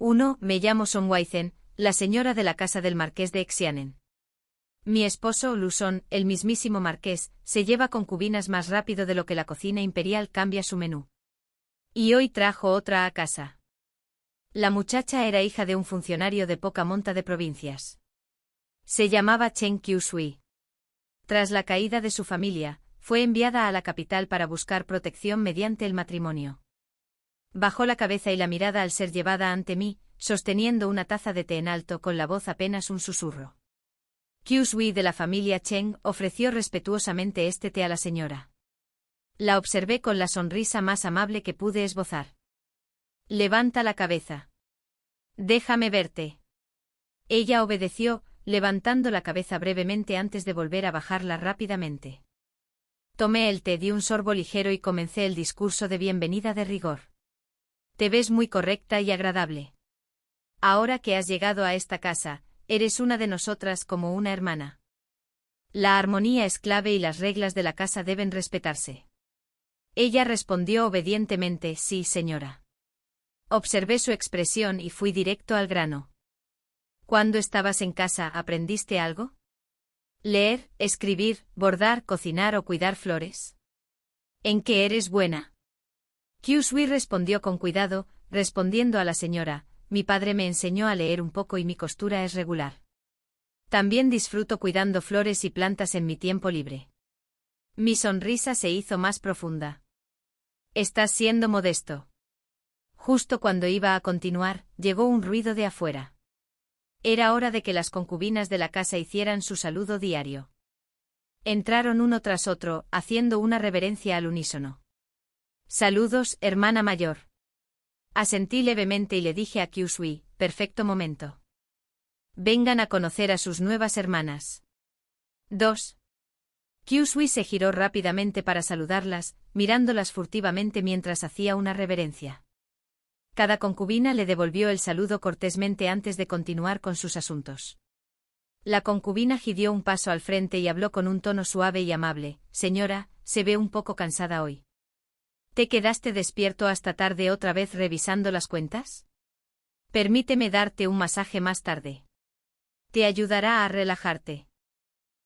1. Me llamo Sonwaizen, la señora de la casa del marqués de Xianen. Mi esposo, Luson, el mismísimo marqués, se lleva concubinas más rápido de lo que la cocina imperial cambia su menú. Y hoy trajo otra a casa. La muchacha era hija de un funcionario de poca monta de provincias. Se llamaba Chen Qiushui. Tras la caída de su familia, fue enviada a la capital para buscar protección mediante el matrimonio. Bajó la cabeza y la mirada al ser llevada ante mí, sosteniendo una taza de té en alto con la voz apenas un susurro. Qiushui de la familia Chen ofreció respetuosamente este té a la señora. La observé con la sonrisa más amable que pude esbozar. Levanta la cabeza. Déjame verte. Ella obedeció, levantando la cabeza brevemente antes de volver a bajarla rápidamente. Tomé el té, di un sorbo ligero y comencé el discurso de bienvenida de rigor. Te ves muy correcta y agradable. Ahora que has llegado a esta casa, eres una de nosotras como una hermana. La armonía es clave y las reglas de la casa deben respetarse. Ella respondió obedientemente, sí, señora. Observé su expresión y fui directo al grano. ¿Cuándo estabas en casa aprendiste algo? ¿Leer, escribir, bordar, cocinar o cuidar flores? ¿En qué eres buena? Qiushui respondió con cuidado, respondiendo a la señora, mi padre me enseñó a leer un poco y mi costura es regular. También disfruto cuidando flores y plantas en mi tiempo libre. Mi sonrisa se hizo más profunda. Estás siendo modesto. Justo cuando iba a continuar, llegó un ruido de afuera. Era hora de que las concubinas de la casa hicieran su saludo diario. Entraron uno tras otro, haciendo una reverencia al unísono. Saludos, hermana mayor. Asentí levemente y le dije a Qiushui, perfecto momento. Vengan a conocer a sus nuevas hermanas. 2. Qiushui se giró rápidamente para saludarlas, mirándolas furtivamente mientras hacía una reverencia. Cada concubina le devolvió el saludo cortésmente antes de continuar con sus asuntos. La concubina dio un paso al frente y habló con un tono suave y amable, señora, se ve un poco cansada hoy. ¿Te quedaste despierto hasta tarde otra vez revisando las cuentas? Permíteme darte un masaje más tarde. Te ayudará a relajarte.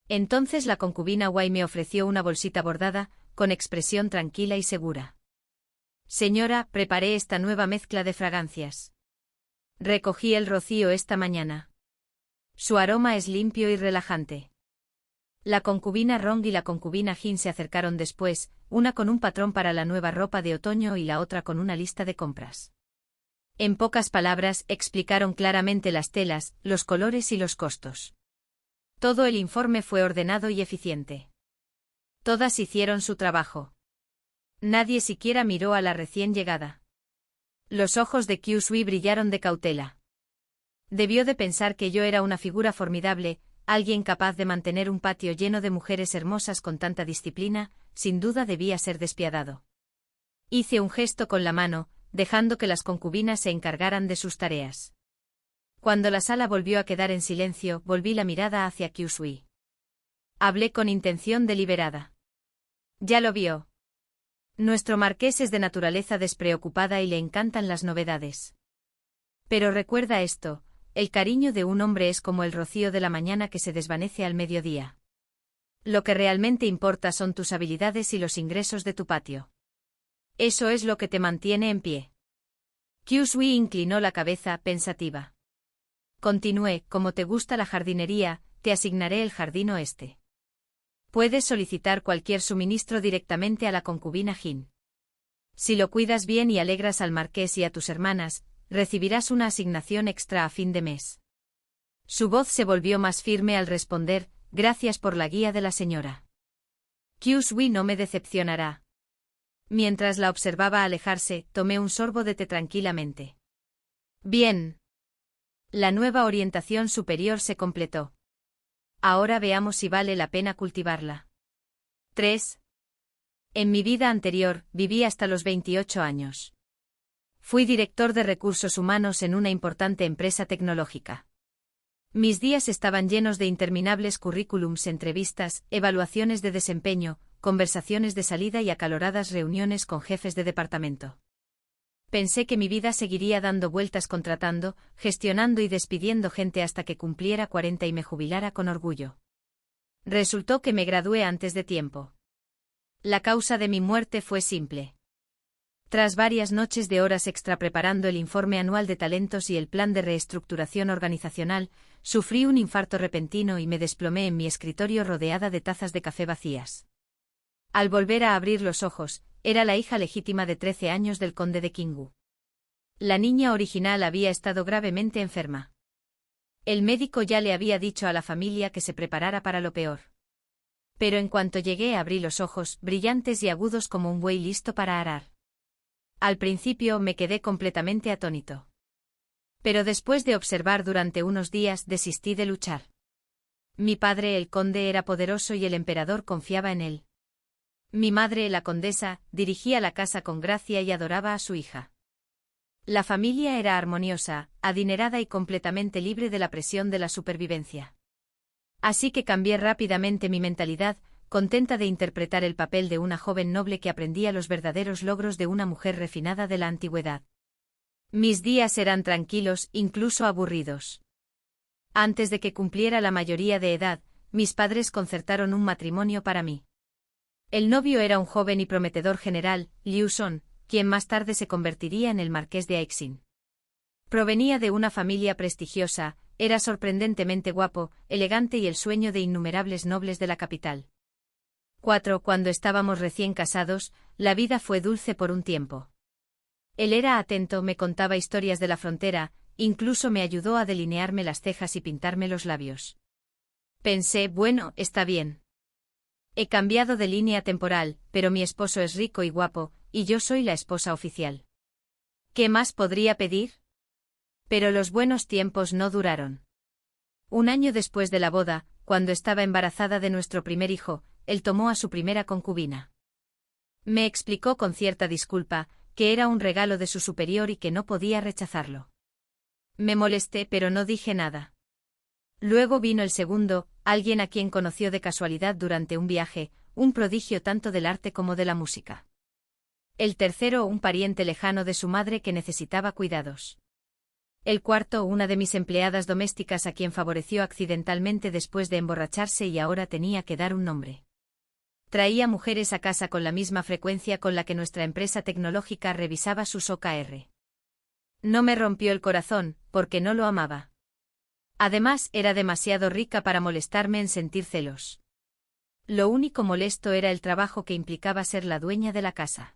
Entonces la concubina Wei me ofreció una bolsita bordada, con expresión tranquila y segura. Señora, preparé esta nueva mezcla de fragancias. Recogí el rocío esta mañana. Su aroma es limpio y relajante. La concubina Rong y la concubina Jin se acercaron después, una con un patrón para la nueva ropa de otoño y la otra con una lista de compras. En pocas palabras, explicaron claramente las telas, los colores y los costos. Todo el informe fue ordenado y eficiente. Todas hicieron su trabajo. Nadie siquiera miró a la recién llegada. Los ojos de Qiushui brillaron de cautela. Debió de pensar que yo era una figura formidable, alguien capaz de mantener un patio lleno de mujeres hermosas con tanta disciplina, sin duda debía ser despiadado. Hice un gesto con la mano, dejando que las concubinas se encargaran de sus tareas. Cuando la sala volvió a quedar en silencio, volví la mirada hacia Qiushui. Hablé con intención deliberada. Ya lo vio. Nuestro marqués es de naturaleza despreocupada y le encantan las novedades. Pero recuerda esto, el cariño de un hombre es como el rocío de la mañana que se desvanece al mediodía. Lo que realmente importa son tus habilidades y los ingresos de tu patio. Eso es lo que te mantiene en pie. Qiushui inclinó la cabeza, pensativa. Continué, como te gusta la jardinería, te asignaré el jardín oeste. Puedes solicitar cualquier suministro directamente a la concubina Jin. Si lo cuidas bien y alegras al marqués y a tus hermanas, recibirás una asignación extra a fin de mes. Su voz se volvió más firme al responder, gracias por la guía de la señora. Qiushui no me decepcionará. Mientras la observaba alejarse, tomé un sorbo de té tranquilamente. Bien. La nueva orientación superior se completó. Ahora veamos si vale la pena cultivarla. 3. En mi vida anterior, viví hasta los 28 años. Fui director de recursos humanos en una importante empresa tecnológica. Mis días estaban llenos de interminables currículums, entrevistas, evaluaciones de desempeño, conversaciones de salida y acaloradas reuniones con jefes de departamento. Pensé que mi vida seguiría dando vueltas contratando, gestionando y despidiendo gente hasta que cumpliera 40 y me jubilara con orgullo. Resultó que me gradué antes de tiempo. La causa de mi muerte fue simple. Tras varias noches de horas extra preparando el informe anual de talentos y el plan de reestructuración organizacional, sufrí un infarto repentino y me desplomé en mi escritorio rodeada de tazas de café vacías. Al volver a abrir los ojos, era la hija legítima de 13 años del conde de Kingu. La niña original había estado gravemente enferma. El médico ya le había dicho a la familia que se preparara para lo peor. Pero en cuanto llegué abrí los ojos, brillantes y agudos como un buey listo para arar. Al principio me quedé completamente atónito. Pero después de observar durante unos días desistí de luchar. Mi padre el conde era poderoso y el emperador confiaba en él. Mi madre, la condesa, dirigía la casa con gracia y adoraba a su hija. La familia era armoniosa, adinerada y completamente libre de la presión de la supervivencia. Así que cambié rápidamente mi mentalidad, contenta de interpretar el papel de una joven noble que aprendía los verdaderos logros de una mujer refinada de la antigüedad. Mis días eran tranquilos, incluso aburridos. Antes de que cumpliera la mayoría de edad, mis padres concertaron un matrimonio para mí. El novio era un joven y prometedor general, Liu Son, quien más tarde se convertiría en el marqués de Aixin. Provenía de una familia prestigiosa, era sorprendentemente guapo, elegante y el sueño de innumerables nobles de la capital. Cuando estábamos recién casados, la vida fue dulce por un tiempo. Él era atento, me contaba historias de la frontera, incluso me ayudó a delinearme las cejas y pintarme los labios. Pensé, bueno, está bien. He cambiado de línea temporal, pero mi esposo es rico y guapo, y yo soy la esposa oficial. ¿Qué más podría pedir? Pero los buenos tiempos no duraron. Un año después de la boda, cuando estaba embarazada de nuestro primer hijo, él tomó a su primera concubina. Me explicó con cierta disculpa, que era un regalo de su superior y que no podía rechazarlo. Me molesté pero no dije nada. Luego vino el segundo, alguien a quien conoció de casualidad durante un viaje, un prodigio tanto del arte como de la música. El tercero, un pariente lejano de su madre que necesitaba cuidados. El cuarto, una de mis empleadas domésticas a quien favoreció accidentalmente después de emborracharse y ahora tenía que dar un nombre. Traía mujeres a casa con la misma frecuencia con la que nuestra empresa tecnológica revisaba sus OKR. No me rompió el corazón, porque no lo amaba. Además, era demasiado rica para molestarme en sentir celos. Lo único molesto era el trabajo que implicaba ser la dueña de la casa.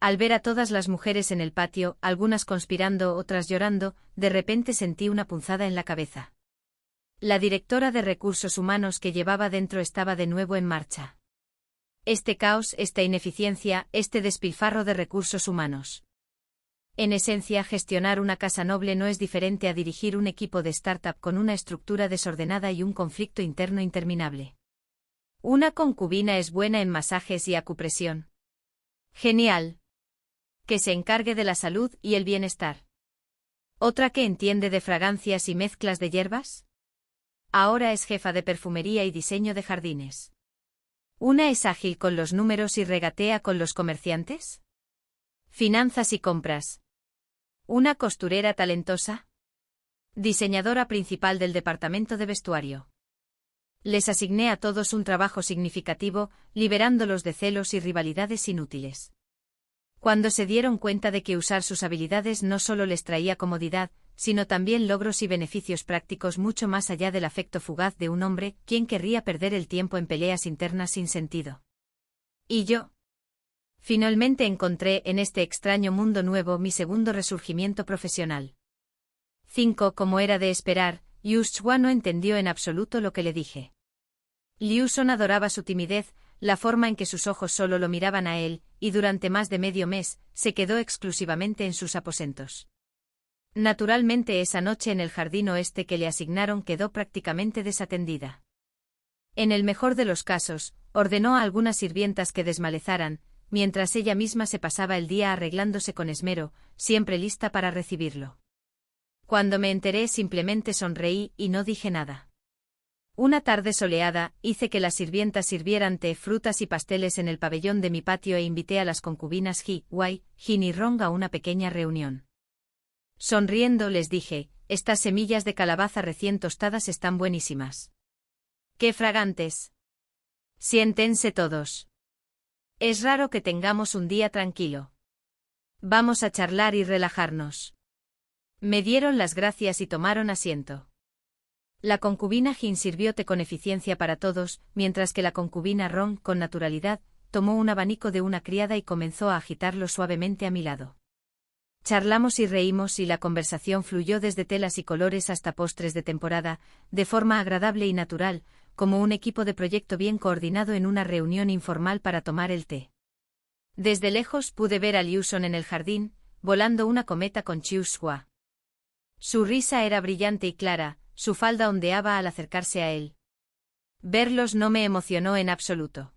Al ver a todas las mujeres en el patio, algunas conspirando, otras llorando, de repente sentí una punzada en la cabeza. La directora de recursos humanos que llevaba dentro estaba de nuevo en marcha. Este caos, esta ineficiencia, este despilfarro de recursos humanos. En esencia, gestionar una casa noble no es diferente a dirigir un equipo de startup con una estructura desordenada y un conflicto interno interminable. Una concubina es buena en masajes y acupresión. Genial. Que se encargue de la salud y el bienestar. ¿Otra que entiende de fragancias y mezclas de hierbas? Ahora es jefa de perfumería y diseño de jardines. ¿Una es ágil con los números y regatea con los comerciantes? Finanzas y compras. ¿Una costurera talentosa? Diseñadora principal del departamento de vestuario. Les asigné a todos un trabajo significativo, liberándolos de celos y rivalidades inútiles. Cuando se dieron cuenta de que usar sus habilidades no solo les traía comodidad, sino también logros y beneficios prácticos mucho más allá del afecto fugaz de un hombre, ¿quién querría perder el tiempo en peleas internas sin sentido? ¿Y yo? Finalmente encontré en este extraño mundo nuevo mi segundo resurgimiento profesional. 5. Como era de esperar, Yu Shua no entendió en absoluto lo que le dije. Liu Son adoraba su timidez, la forma en que sus ojos solo lo miraban a él, y durante más de medio mes, se quedó exclusivamente en sus aposentos. Naturalmente esa noche en el jardín oeste que le asignaron quedó prácticamente desatendida. En el mejor de los casos, ordenó a algunas sirvientas que desmalezaran, mientras ella misma se pasaba el día arreglándose con esmero, siempre lista para recibirlo. Cuando me enteré simplemente sonreí y no dije nada. Una tarde soleada, hice que las sirvientas sirvieran té, frutas y pasteles en el pabellón de mi patio e invité a las concubinas Hi, Wai, Jin y Rong a una pequeña reunión. Sonriendo les dije, estas semillas de calabaza recién tostadas están buenísimas. ¡Qué fragantes! Siéntense todos. Es raro que tengamos un día tranquilo. Vamos a charlar y relajarnos. Me dieron las gracias y tomaron asiento. La concubina Jin sirvió té con eficiencia para todos, mientras que la concubina Rong, con naturalidad, tomó un abanico de una criada y comenzó a agitarlo suavemente a mi lado. Charlamos y reímos y la conversación fluyó desde telas y colores hasta postres de temporada, de forma agradable y natural, como un equipo de proyecto bien coordinado en una reunión informal para tomar el té. Desde lejos pude ver a Liu Song en el jardín, volando una cometa con Chiu Shua. Su risa era brillante y clara, su falda ondeaba al acercarse a él. Verlos no me emocionó en absoluto.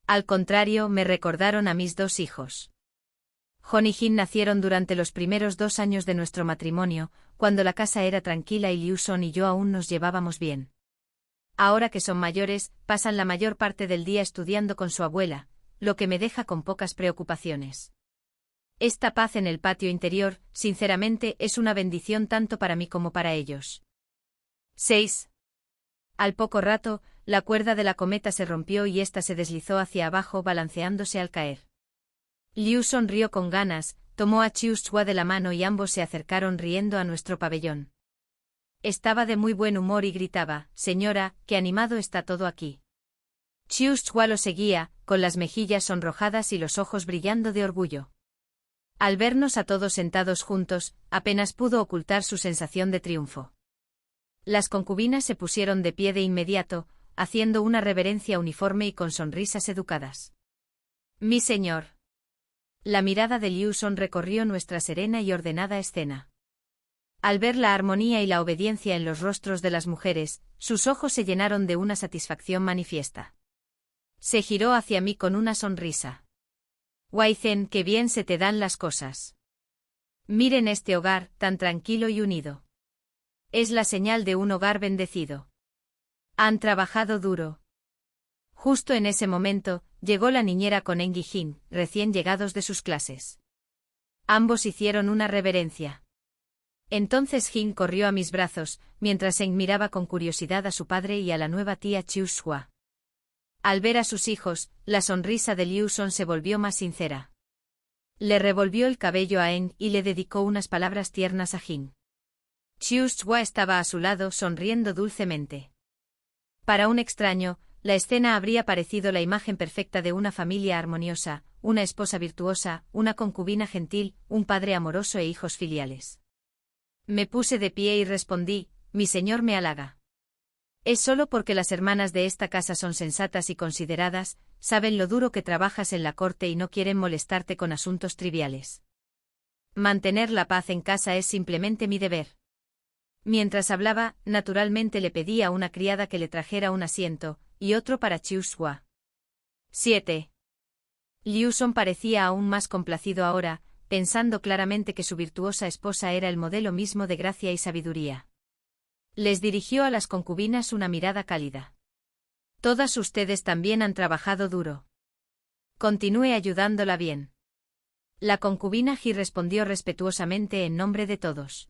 Al contrario, me recordaron a mis dos hijos. Jon y Jin nacieron durante los primeros 2 años de nuestro matrimonio, cuando la casa era tranquila y Liu Song y yo aún nos llevábamos bien. Ahora que son mayores, pasan la mayor parte del día estudiando con su abuela, lo que me deja con pocas preocupaciones. Esta paz en el patio interior, sinceramente, es una bendición tanto para mí como para ellos. 6. Al poco rato, la cuerda de la cometa se rompió y ésta se deslizó hacia abajo balanceándose al caer. Liu sonrió con ganas, tomó a Chiu Shua de la mano y ambos se acercaron riendo a nuestro pabellón. Estaba de muy buen humor y gritaba, «Señora, qué animado está todo aquí». Chiu Shua lo seguía, con las mejillas sonrojadas y los ojos brillando de orgullo. Al vernos a todos sentados juntos, apenas pudo ocultar su sensación de triunfo. Las concubinas se pusieron de pie de inmediato, haciendo una reverencia uniforme y con sonrisas educadas. «Mi señor». La mirada de Liu Song recorrió nuestra serena y ordenada escena. Al ver la armonía y la obediencia en los rostros de las mujeres, sus ojos se llenaron de una satisfacción manifiesta. Se giró hacia mí con una sonrisa. «Wai Zhen, qué bien se te dan las cosas. Miren este hogar, tan tranquilo y unido. Es la señal de un hogar bendecido. Han trabajado duro». Justo en ese momento, llegó la niñera con Eng y Jin, recién llegados de sus clases. Ambos hicieron una reverencia. Entonces Jin corrió a mis brazos, mientras Eng miraba con curiosidad a su padre y a la nueva tía Chiu Shua. Al ver a sus hijos, la sonrisa de Liu Song se volvió más sincera. Le revolvió el cabello a Eng y le dedicó unas palabras tiernas a Jin. Chiu Shua estaba a su lado sonriendo dulcemente. Para un extraño, la escena habría parecido la imagen perfecta de una familia armoniosa, una esposa virtuosa, una concubina gentil, un padre amoroso e hijos filiales. Me puse de pie y respondí, «Mi señor me halaga. Es solo porque las hermanas de esta casa son sensatas y consideradas, saben lo duro que trabajas en la corte y no quieren molestarte con asuntos triviales. Mantener la paz en casa es simplemente mi deber». Mientras hablaba, naturalmente le pedí a una criada que le trajera un asiento, y otro para Chiu Shua. 7. Liu Song parecía aún más complacido ahora, pensando claramente que su virtuosa esposa era el modelo mismo de gracia y sabiduría. Les dirigió a las concubinas una mirada cálida. «Todas ustedes también han trabajado duro. Continúe ayudándola bien». La concubina Ji respondió respetuosamente en nombre de todos.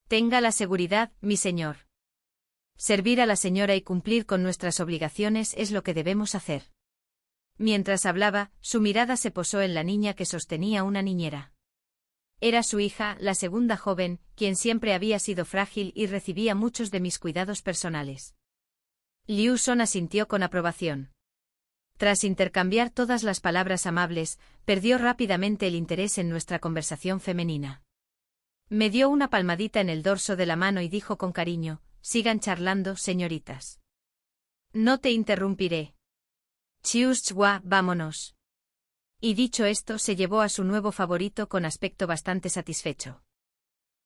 «Tenga la seguridad, mi señor. Servir a la señora y cumplir con nuestras obligaciones es lo que debemos hacer». Mientras hablaba, su mirada se posó en la niña que sostenía una niñera. Era su hija, la segunda joven, quien siempre había sido frágil y recibía muchos de mis cuidados personales. Liu Song asintió con aprobación. Tras intercambiar todas las palabras amables, perdió rápidamente el interés en nuestra conversación femenina. Me dio una palmadita en el dorso de la mano y dijo con cariño, «Sigan charlando, señoritas. No te interrumpiré. Chiu Shua, vámonos». Y dicho esto se llevó a su nuevo favorito con aspecto bastante satisfecho.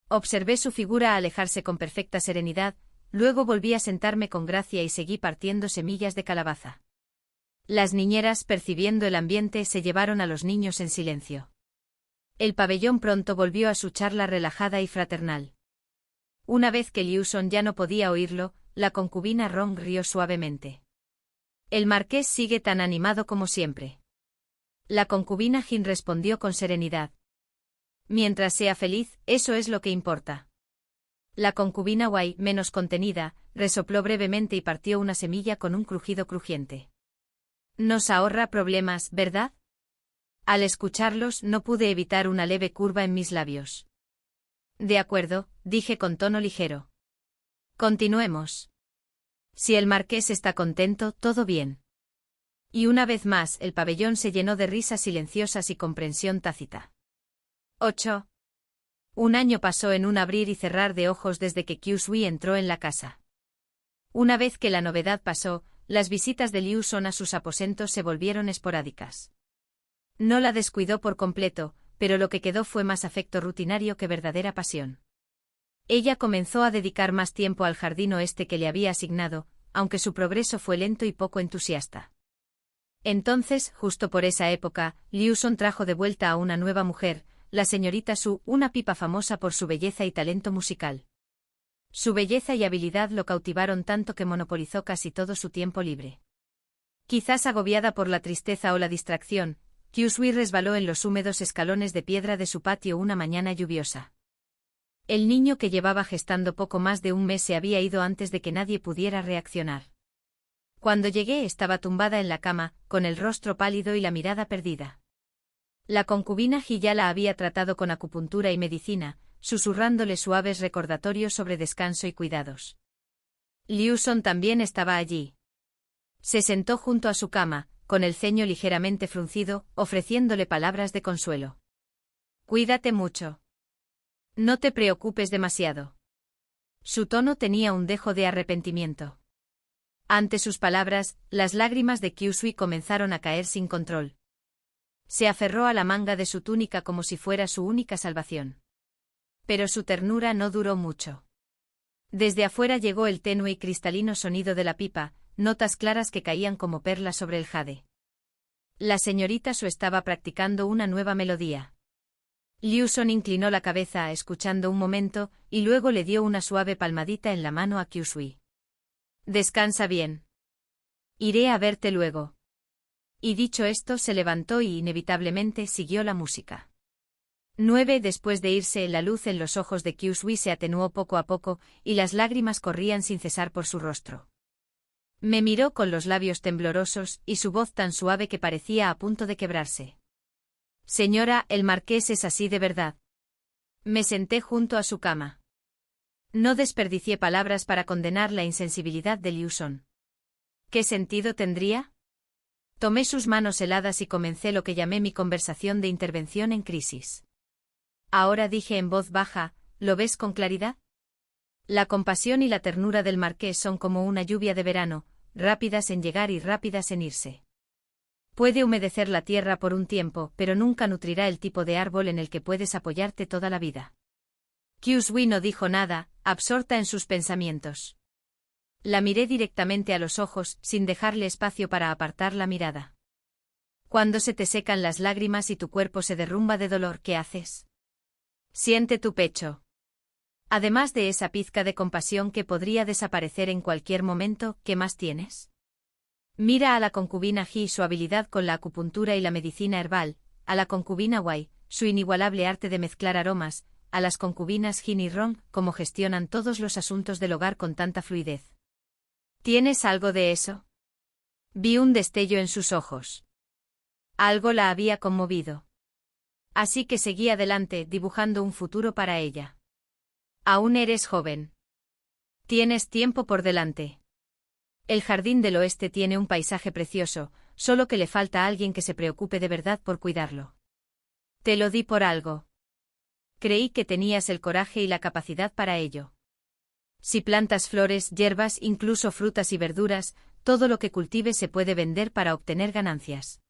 Observé su figura alejarse con perfecta serenidad, luego volví a sentarme con gracia y seguí partiendo semillas de calabaza. Las niñeras, percibiendo el ambiente, se llevaron a los niños en silencio. El pabellón pronto volvió a su charla relajada y fraternal. Una vez que Liu Song ya no podía oírlo, la concubina Rong rió suavemente. El marqués sigue tan animado como siempre. La concubina Jin respondió con serenidad. Mientras sea feliz, eso es lo que importa. La concubina Wei, menos contenida, resopló brevemente y partió una semilla con un crujido crujiente. Nos ahorra problemas, ¿verdad? Al escucharlos no pude evitar una leve curva en mis labios. De acuerdo, dije con tono ligero. Continuemos. Si el marqués está contento, todo bien. Y una vez más el pabellón se llenó de risas silenciosas y comprensión tácita. 8. Un año pasó en un abrir y cerrar de ojos desde que Kyusui entró en la casa. Una vez que la novedad pasó, las visitas de Liu Son a sus aposentos se volvieron esporádicas. No la descuidó por completo, pero lo que quedó fue más afecto rutinario que verdadera pasión. Ella comenzó a dedicar más tiempo al jardín oeste que le había asignado, aunque su progreso fue lento y poco entusiasta. Entonces, justo por esa época, Liu Son trajo de vuelta a una nueva mujer, la señorita Su, una pipa famosa por su belleza y talento musical. Su belleza y habilidad lo cautivaron tanto que monopolizó casi todo su tiempo libre. Quizás agobiada por la tristeza o la distracción, Kyusui resbaló en los húmedos escalones de piedra de su patio una mañana lluviosa. El niño que llevaba gestando poco más de un mes se había ido antes de que nadie pudiera reaccionar. Cuando llegué estaba tumbada en la cama, con el rostro pálido y la mirada perdida. La concubina Ji ya la había tratado con acupuntura y medicina, susurrándole suaves recordatorios sobre descanso y cuidados. Liu Son también estaba allí. Se sentó junto a su cama, con el ceño ligeramente fruncido, ofreciéndole palabras de consuelo. Cuídate mucho. No te preocupes demasiado. Su tono tenía un dejo de arrepentimiento. Ante sus palabras, las lágrimas de Kyusui comenzaron a caer sin control. Se aferró a la manga de su túnica como si fuera su única salvación. Pero su ternura no duró mucho. Desde afuera llegó el tenue y cristalino sonido de la pipa, notas claras que caían como perlas sobre el jade. La señorita Su estaba practicando una nueva melodía. Liu Son inclinó la cabeza escuchando un momento, y luego le dio una suave palmadita en la mano a Kyusui. Descansa bien. Iré a verte luego. Y dicho esto se levantó y inevitablemente siguió la música. 9. Después de irse, la luz en los ojos de Kyusui se atenuó poco a poco, y las lágrimas corrían sin cesar por su rostro. Me miró con los labios temblorosos, y su voz tan suave que parecía a punto de quebrarse. Señora, el marqués es así de verdad. Me senté junto a su cama. No desperdicié palabras para condenar la insensibilidad de Liu Son. ¿Qué sentido tendría? Tomé sus manos heladas y comencé lo que llamé mi conversación de intervención en crisis. Ahora dije en voz baja, ¿lo ves con claridad? La compasión y la ternura del marqués son como una lluvia de verano, rápidas en llegar y rápidas en irse. Puede humedecer la tierra por un tiempo, pero nunca nutrirá el tipo de árbol en el que puedes apoyarte toda la vida. Kyusui no dijo nada, absorta en sus pensamientos. La miré directamente a los ojos, sin dejarle espacio para apartar la mirada. Cuando se te secan las lágrimas y tu cuerpo se derrumba de dolor, ¿qué haces? Siente tu pecho. Además de esa pizca de compasión que podría desaparecer en cualquier momento, ¿qué más tienes? Mira a la concubina Ji su habilidad con la acupuntura y la medicina herbal, a la concubina Wei, su inigualable arte de mezclar aromas, a las concubinas Jin y Rong, cómo gestionan todos los asuntos del hogar con tanta fluidez. ¿Tienes algo de eso? Vi un destello en sus ojos. Algo la había conmovido. Así que seguí adelante, dibujando un futuro para ella. Aún eres joven. Tienes tiempo por delante. El jardín del oeste tiene un paisaje precioso, solo que le falta a alguien que se preocupe de verdad por cuidarlo. Te lo di por algo. Creí que tenías el coraje y la capacidad para ello. Si plantas flores, hierbas, incluso frutas y verduras, todo lo que cultives se puede vender para obtener ganancias.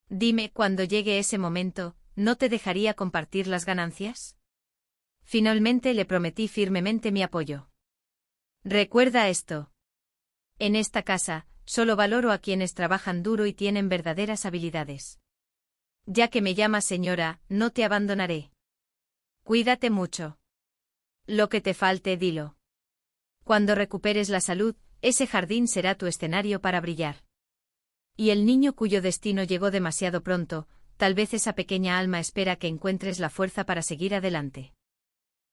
Dime, cuando llegue ese momento, ¿no te dejaría compartir las ganancias? Finalmente le prometí firmemente mi apoyo. Recuerda esto. En esta casa, solo valoro a quienes trabajan duro y tienen verdaderas habilidades. Ya que me llamas señora, no te abandonaré. Cuídate mucho. Lo que te falte, dilo. Cuando recuperes la salud, ese jardín será tu escenario para brillar. Y el niño cuyo destino llegó demasiado pronto, tal vez esa pequeña alma espera que encuentres la fuerza para seguir adelante.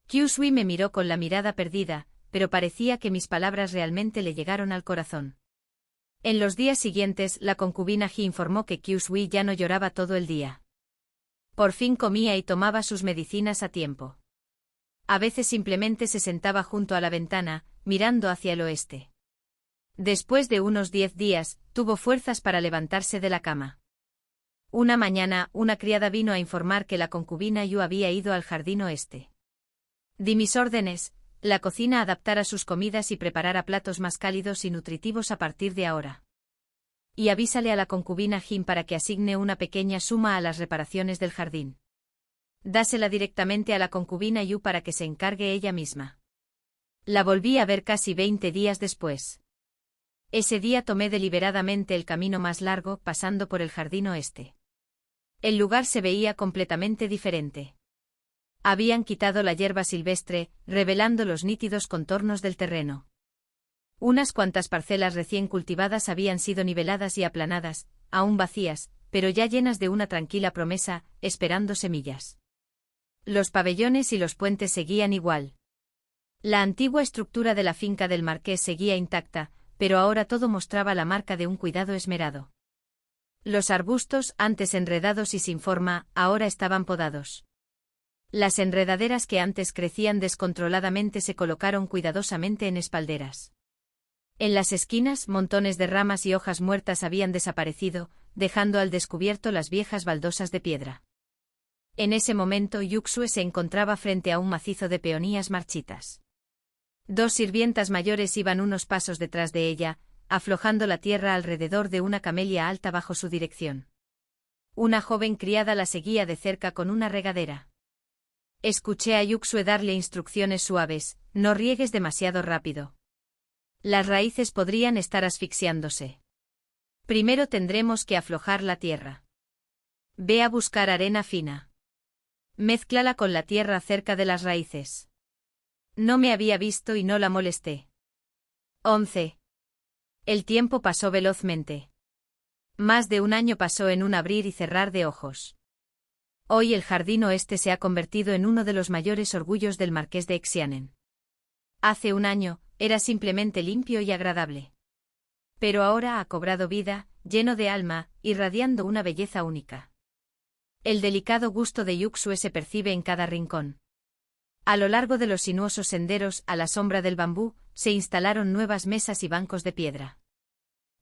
Kyusui me miró con la mirada perdida, pero parecía que mis palabras realmente le llegaron al corazón. En los días siguientes, la concubina Ji informó que Kyusui ya no lloraba todo el día. Por fin comía y tomaba sus medicinas a tiempo. A veces simplemente se sentaba junto a la ventana, mirando hacia el oeste. Después de unos 10 días, tuvo fuerzas para levantarse de la cama. Una mañana, una criada vino a informar que la concubina Yu había ido al jardín oeste. Di mis órdenes, la cocina adaptara sus comidas y preparara platos más cálidos y nutritivos a partir de ahora. Y avísale a la concubina Jin para que asigne una pequeña suma a las reparaciones del jardín. Dásela directamente a la concubina Yu para que se encargue ella misma. La volví a ver casi 20 días después. Ese día tomé deliberadamente el camino más largo, pasando por el jardín oeste. El lugar se veía completamente diferente. Habían quitado la hierba silvestre, revelando los nítidos contornos del terreno. Unas cuantas parcelas recién cultivadas habían sido niveladas y aplanadas, aún vacías, pero ya llenas de una tranquila promesa, esperando semillas. Los pabellones y los puentes seguían igual. La antigua estructura de la finca del marqués seguía intacta, pero ahora todo mostraba la marca de un cuidado esmerado. Los arbustos, antes enredados y sin forma, ahora estaban podados. Las enredaderas que antes crecían descontroladamente se colocaron cuidadosamente en espalderas. En las esquinas, montones de ramas y hojas muertas habían desaparecido, dejando al descubierto las viejas baldosas de piedra. En ese momento Yuxue se encontraba frente a un macizo de peonías marchitas. 2 sirvientas mayores iban unos pasos detrás de ella, aflojando la tierra alrededor de una camelia alta bajo su dirección. Una joven criada la seguía de cerca con una regadera. Escuché a Yuxue darle instrucciones suaves: no riegues demasiado rápido. Las raíces podrían estar asfixiándose. Primero tendremos que aflojar la tierra. Ve a buscar arena fina. Mézclala con la tierra cerca de las raíces. No me había visto y no la molesté. 11. El tiempo pasó velozmente. Más de un año pasó en un abrir y cerrar de ojos. Hoy el jardín oeste se ha convertido en uno de los mayores orgullos del marqués de Xianen. Hace un año, era simplemente limpio y agradable. Pero ahora ha cobrado vida, lleno de alma, irradiando una belleza única. El delicado gusto de Yuxue se percibe en cada rincón. A lo largo de los sinuosos senderos, a la sombra del bambú, se instalaron nuevas mesas y bancos de piedra.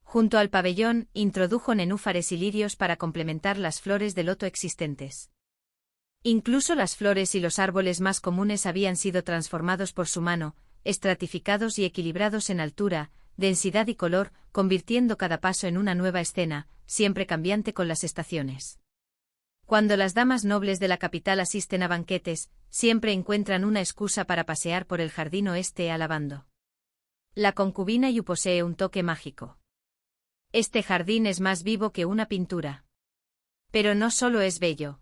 Junto al pabellón, introdujo nenúfares y lirios para complementar las flores de loto existentes. Incluso las flores y los árboles más comunes habían sido transformados por su mano, estratificados y equilibrados en altura, densidad y color, convirtiendo cada paso en una nueva escena, siempre cambiante con las estaciones. Cuando las damas nobles de la capital asisten a banquetes, siempre encuentran una excusa para pasear por el jardín oeste alabando. La concubina Yu posee un toque mágico. Este jardín es más vivo que una pintura. Pero no solo es bello.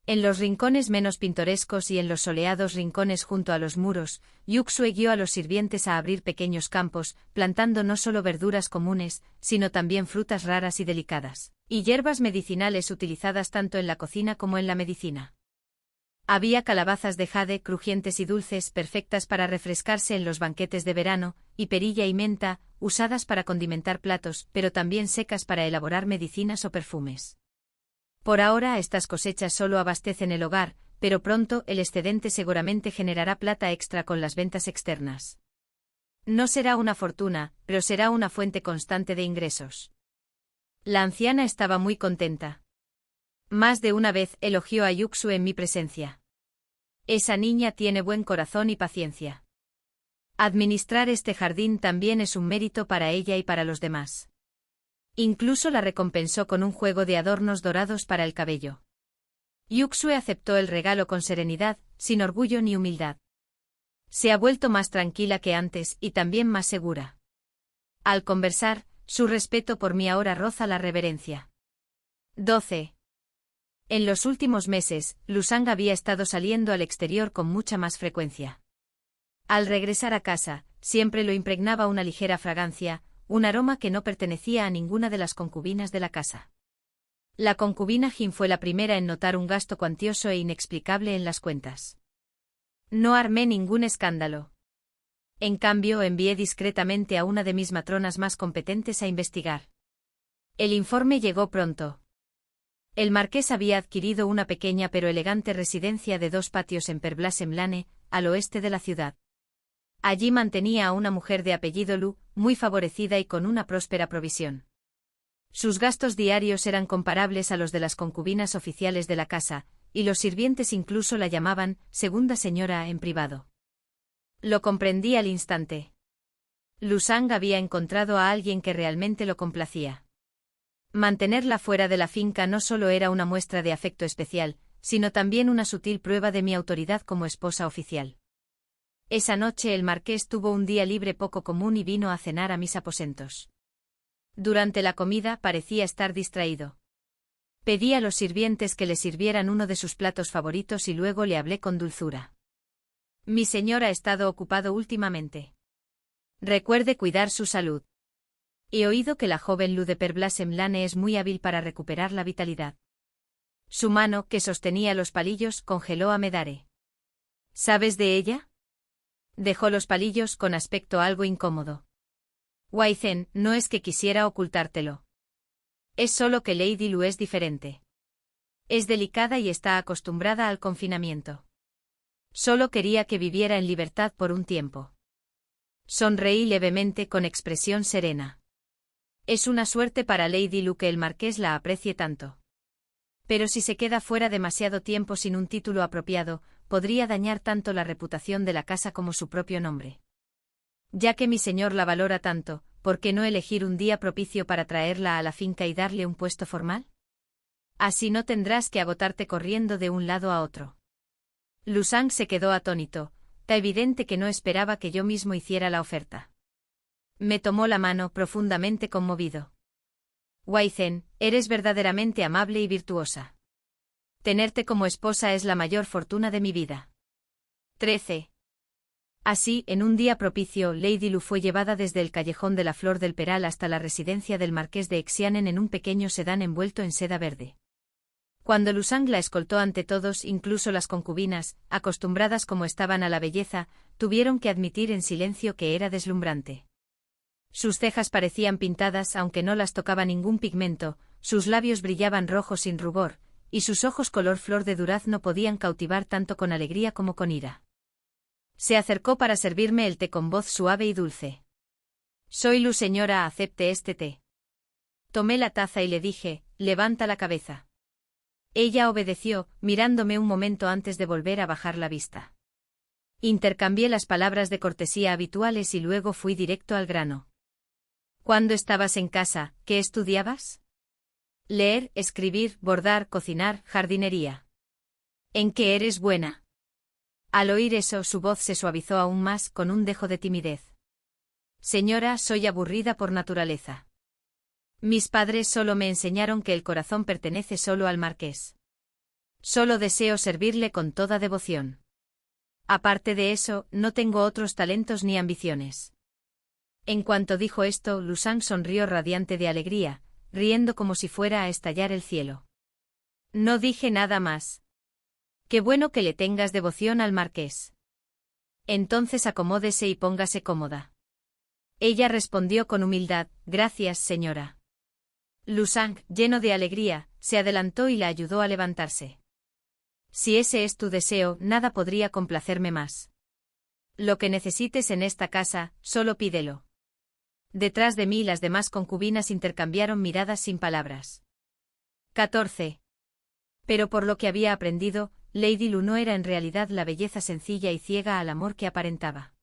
En los rincones menos pintorescos y en los soleados rincones junto a los muros, Yuxue guió a los sirvientes a abrir pequeños campos, plantando no solo verduras comunes, sino también frutas raras y delicadas, y hierbas medicinales utilizadas tanto en la cocina como en la medicina. Había calabazas de jade crujientes y dulces, perfectas para refrescarse en los banquetes de verano, y perilla y menta, usadas para condimentar platos, pero también secas para elaborar medicinas o perfumes. Por ahora estas cosechas solo abastecen el hogar, pero pronto el excedente seguramente generará plata extra con las ventas externas. No será una fortuna, pero será una fuente constante de ingresos. La anciana estaba muy contenta. Más de una vez elogió a Yuxue en mi presencia. Esa niña tiene buen corazón y paciencia. Administrar este jardín también es un mérito para ella y para los demás. Incluso la recompensó con un juego de adornos dorados para el cabello. Yuxue aceptó el regalo con serenidad, sin orgullo ni humildad. Se ha vuelto más tranquila que antes y también más segura. Al conversar, su respeto por mí ahora roza la reverencia. 12. En los últimos meses, Lusang había estado saliendo al exterior con mucha más frecuencia. Al regresar a casa, siempre lo impregnaba una ligera fragancia, un aroma que no pertenecía a ninguna de las concubinas de la casa. La concubina Jin fue la primera en notar un gasto cuantioso e inexplicable en las cuentas. No armé ningún escándalo. En cambio, envié discretamente a una de mis matronas más competentes a investigar. El informe llegó pronto. El marqués había adquirido una pequeña pero elegante residencia de 2 patios en Perblasem-Lane, al oeste de la ciudad. Allí mantenía a una mujer de apellido Lu, muy favorecida y con una próspera provisión. Sus gastos diarios eran comparables a los de las concubinas oficiales de la casa, y los sirvientes incluso la llamaban segunda señora en privado. Lo comprendí al instante. Lu Sang había encontrado a alguien que realmente lo complacía. Mantenerla fuera de la finca no solo era una muestra de afecto especial, sino también una sutil prueba de mi autoridad como esposa oficial. Esa noche el marqués tuvo un día libre poco común y vino a cenar a mis aposentos. Durante la comida parecía estar distraído. Pedí a los sirvientes que le sirvieran uno de sus platos favoritos y luego le hablé con dulzura. Mi señor ha estado ocupado últimamente. Recuerde cuidar su salud. He oído que la joven Lu de Perblasem-Lane es muy hábil para recuperar la vitalidad. Su mano, que sostenía los palillos, congeló a Medare. ¿Sabes de ella? Dejó los palillos con aspecto algo incómodo. Wei Zhen, no es que quisiera ocultártelo. Es solo que Lady Lu es diferente. Es delicada y está acostumbrada al confinamiento. Solo quería que viviera en libertad por un tiempo. Sonreí levemente con expresión serena. Es una suerte para Lady Lu que el marqués la aprecie tanto. Pero si se queda fuera demasiado tiempo sin un título apropiado, podría dañar tanto la reputación de la casa como su propio nombre. Ya que mi señor la valora tanto, ¿por qué no elegir un día propicio para traerla a la finca y darle un puesto formal? Así no tendrás que agotarte corriendo de un lado a otro. Lu Sang se quedó atónito, tan evidente que no esperaba que yo mismo hiciera la oferta. Me tomó la mano profundamente conmovido. Wei Zhen, eres verdaderamente amable y virtuosa. Tenerte como esposa es la mayor fortuna de mi vida. 13. Así, en un día propicio, Lady Lu fue llevada desde el callejón de la Flor del Peral hasta la residencia del marqués de Xianen en un pequeño sedán envuelto en seda verde. Cuando Lu Sang la escoltó ante todos, incluso las concubinas, acostumbradas como estaban a la belleza, tuvieron que admitir en silencio que era deslumbrante. Sus cejas parecían pintadas aunque no las tocaba ningún pigmento, sus labios brillaban rojos sin rubor, y sus ojos color flor de durazno podían cautivar tanto con alegría como con ira. Se acercó para servirme el té con voz suave y dulce. Soy Lu, señora, acepte este té. Tomé la taza y le dije, levanta la cabeza. Ella obedeció, mirándome un momento antes de volver a bajar la vista. Intercambié las palabras de cortesía habituales y luego fui directo al grano. ¿Cuándo estabas en casa, qué estudiabas? Leer, escribir, bordar, cocinar, jardinería. ¿En qué eres buena? Al oír eso, su voz se suavizó aún más, con un dejo de timidez. Señora, soy aburrida por naturaleza. Mis padres solo me enseñaron que el corazón pertenece solo al marqués. Solo deseo servirle con toda devoción. Aparte de eso, no tengo otros talentos ni ambiciones. En cuanto dijo esto, Lu Sang sonrió radiante de alegría, riendo como si fuera a estallar el cielo. No dije nada más. Qué bueno que le tengas devoción al marqués. Entonces acomódese y póngase cómoda. Ella respondió con humildad, gracias, señora. Lu Sang, lleno de alegría, se adelantó y la ayudó a levantarse. Si ese es tu deseo, nada podría complacerme más. Lo que necesites en esta casa, solo pídelo. Detrás de mí las demás concubinas intercambiaron miradas sin palabras. 14. Pero por lo que había aprendido, Lady Lu no era en realidad la belleza sencilla y ciega al amor que aparentaba.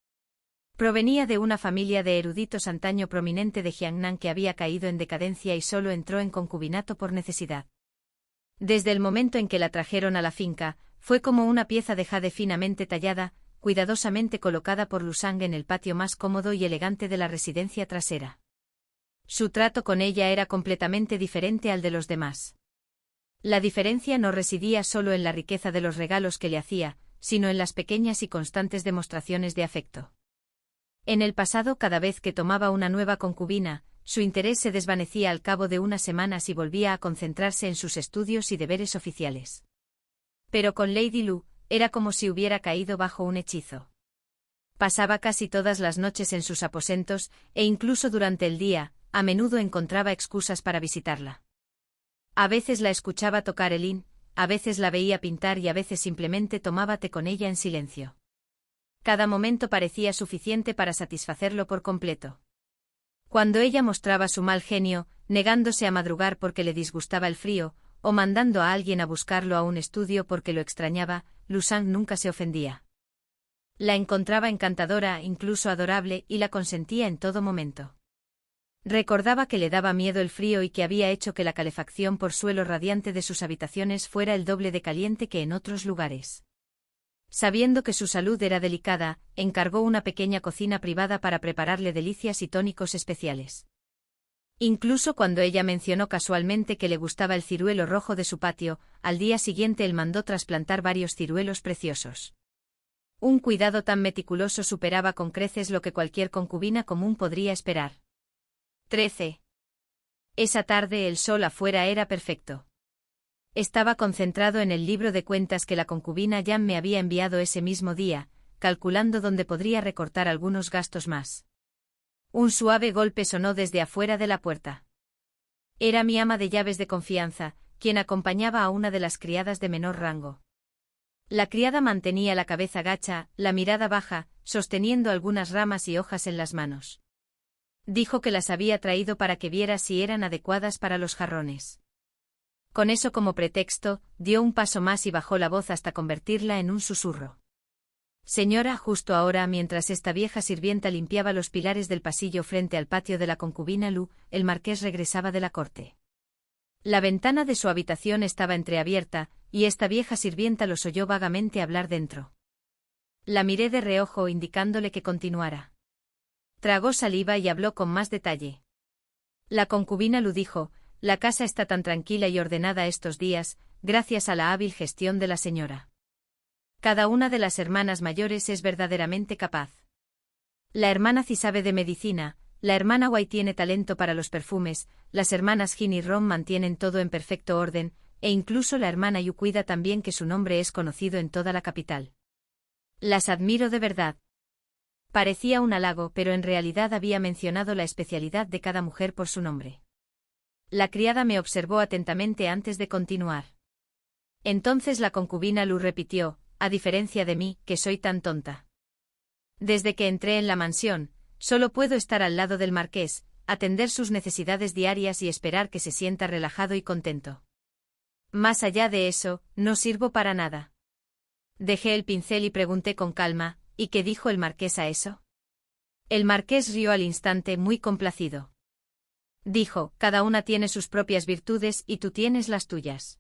Provenía de una familia de eruditos antaño prominente de Jiangnan que había caído en decadencia y solo entró en concubinato por necesidad. Desde el momento en que la trajeron a la finca, fue como una pieza de jade finamente tallada, cuidadosamente colocada por Lu Sang en el patio más cómodo y elegante de la residencia trasera. Su trato con ella era completamente diferente al de los demás. La diferencia no residía solo en la riqueza de los regalos que le hacía, sino en las pequeñas y constantes demostraciones de afecto. En el pasado, cada vez que tomaba una nueva concubina, su interés se desvanecía al cabo de unas semanas y volvía a concentrarse en sus estudios y deberes oficiales. Pero con Lady Lu, era como si hubiera caído bajo un hechizo. Pasaba casi todas las noches en sus aposentos, e incluso durante el día, a menudo encontraba excusas para visitarla. A veces la escuchaba tocar el hin, a veces la veía pintar y a veces simplemente tomaba té con ella en silencio. Cada momento parecía suficiente para satisfacerlo por completo. Cuando ella mostraba su mal genio, negándose a madrugar porque le disgustaba el frío, o mandando a alguien a buscarlo a un estudio porque lo extrañaba, Lu Shang nunca se ofendía. La encontraba encantadora, incluso adorable, y la consentía en todo momento. Recordaba que le daba miedo el frío y que había hecho que la calefacción por suelo radiante de sus habitaciones fuera el doble de caliente que en otros lugares. Sabiendo que su salud era delicada, encargó una pequeña cocina privada para prepararle delicias y tónicos especiales. Incluso cuando ella mencionó casualmente que le gustaba el ciruelo rojo de su patio, al día siguiente él mandó trasplantar varios ciruelos preciosos. Un cuidado tan meticuloso superaba con creces lo que cualquier concubina común podría esperar. 13. Esa tarde el sol afuera era perfecto. Estaba concentrado en el libro de cuentas que la concubina Yan me había enviado ese mismo día, calculando dónde podría recortar algunos gastos más. Un suave golpe sonó desde afuera de la puerta. Era mi ama de llaves de confianza, quien acompañaba a una de las criadas de menor rango. La criada mantenía la cabeza gacha, la mirada baja, sosteniendo algunas ramas y hojas en las manos. Dijo que las había traído para que viera si eran adecuadas para los jarrones. Con eso como pretexto, dio un paso más y bajó la voz hasta convertirla en un susurro. Señora, justo ahora, mientras esta vieja sirvienta limpiaba los pilares del pasillo frente al patio de la concubina Lu, el marqués regresaba de la corte. La ventana de su habitación estaba entreabierta, y esta vieja sirvienta los oyó vagamente hablar dentro. La miré de reojo indicándole que continuara. Tragó saliva y habló con más detalle. La concubina Lu dijo: la casa está tan tranquila y ordenada estos días, gracias a la hábil gestión de la señora. Cada una de las hermanas mayores es verdaderamente capaz. La hermana Ci sabe de medicina, la hermana Wai tiene talento para los perfumes, las hermanas Jin y Ron mantienen todo en perfecto orden, e incluso la hermana Yu cuida tan bien que su nombre es conocido en toda la capital. Las admiro de verdad. Parecía un halago, pero en realidad había mencionado la especialidad de cada mujer por su nombre. La criada me observó atentamente antes de continuar. Entonces la concubina Lu repitió: a diferencia de mí, que soy tan tonta. Desde que entré en la mansión, solo puedo estar al lado del marqués, atender sus necesidades diarias y esperar que se sienta relajado y contento. Más allá de eso, no sirvo para nada. Dejé el pincel y pregunté con calma: ¿y qué dijo el marqués a eso? El marqués rió al instante, muy complacido. Dijo: cada una tiene sus propias virtudes y tú tienes las tuyas.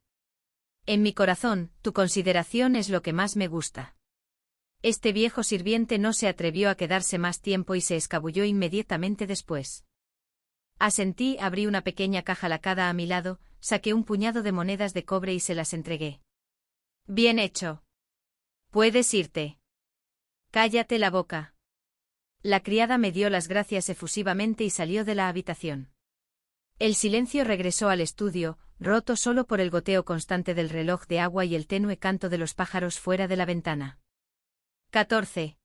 En mi corazón, tu consideración es lo que más me gusta. Este viejo sirviente no se atrevió a quedarse más tiempo y se escabulló inmediatamente después. Asentí, abrí una pequeña caja lacada a mi lado, saqué un puñado de monedas de cobre y se las entregué. Bien hecho. Puedes irte. Cállate la boca. La criada me dio las gracias efusivamente y salió de la habitación. El silencio regresó al estudio, roto solo por el goteo constante del reloj de agua y el tenue canto de los pájaros fuera de la ventana. 14.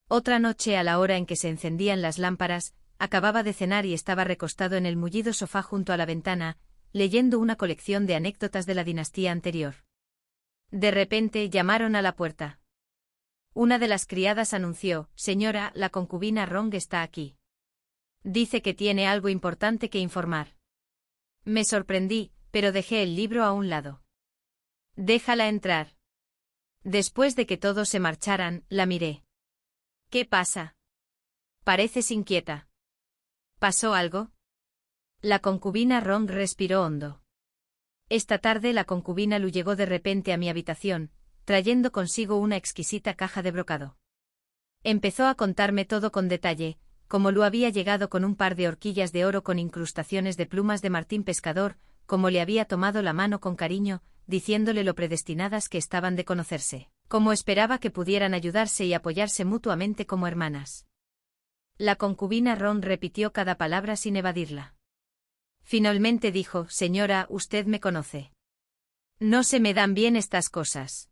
Otra noche, a la hora en que se encendían las lámparas, acababa de cenar y estaba recostado en el mullido sofá junto a la ventana, leyendo una colección de anécdotas de la dinastía anterior. De repente llamaron a la puerta. Una de las criadas anunció: señora, la concubina Rong está aquí. Dice que tiene algo importante que informar. Me sorprendí, pero dejé el libro a un lado. Déjala entrar. Después de que todos se marcharan, la miré. ¿Qué pasa? Pareces inquieta. ¿Pasó algo? La concubina Rong respiró hondo. Esta tarde la concubina Lu llegó de repente a mi habitación, trayendo consigo una exquisita caja de brocado. Empezó a contarme todo con detalle, como Lu había llegado con un par de horquillas de oro con incrustaciones de plumas de martín pescador, como le había tomado la mano con cariño, diciéndole lo predestinadas que estaban de conocerse, como esperaba que pudieran ayudarse y apoyarse mutuamente como hermanas. La concubina Ron repitió cada palabra sin evadirla. Finalmente dijo: señora, usted me conoce. No se me dan bien estas cosas.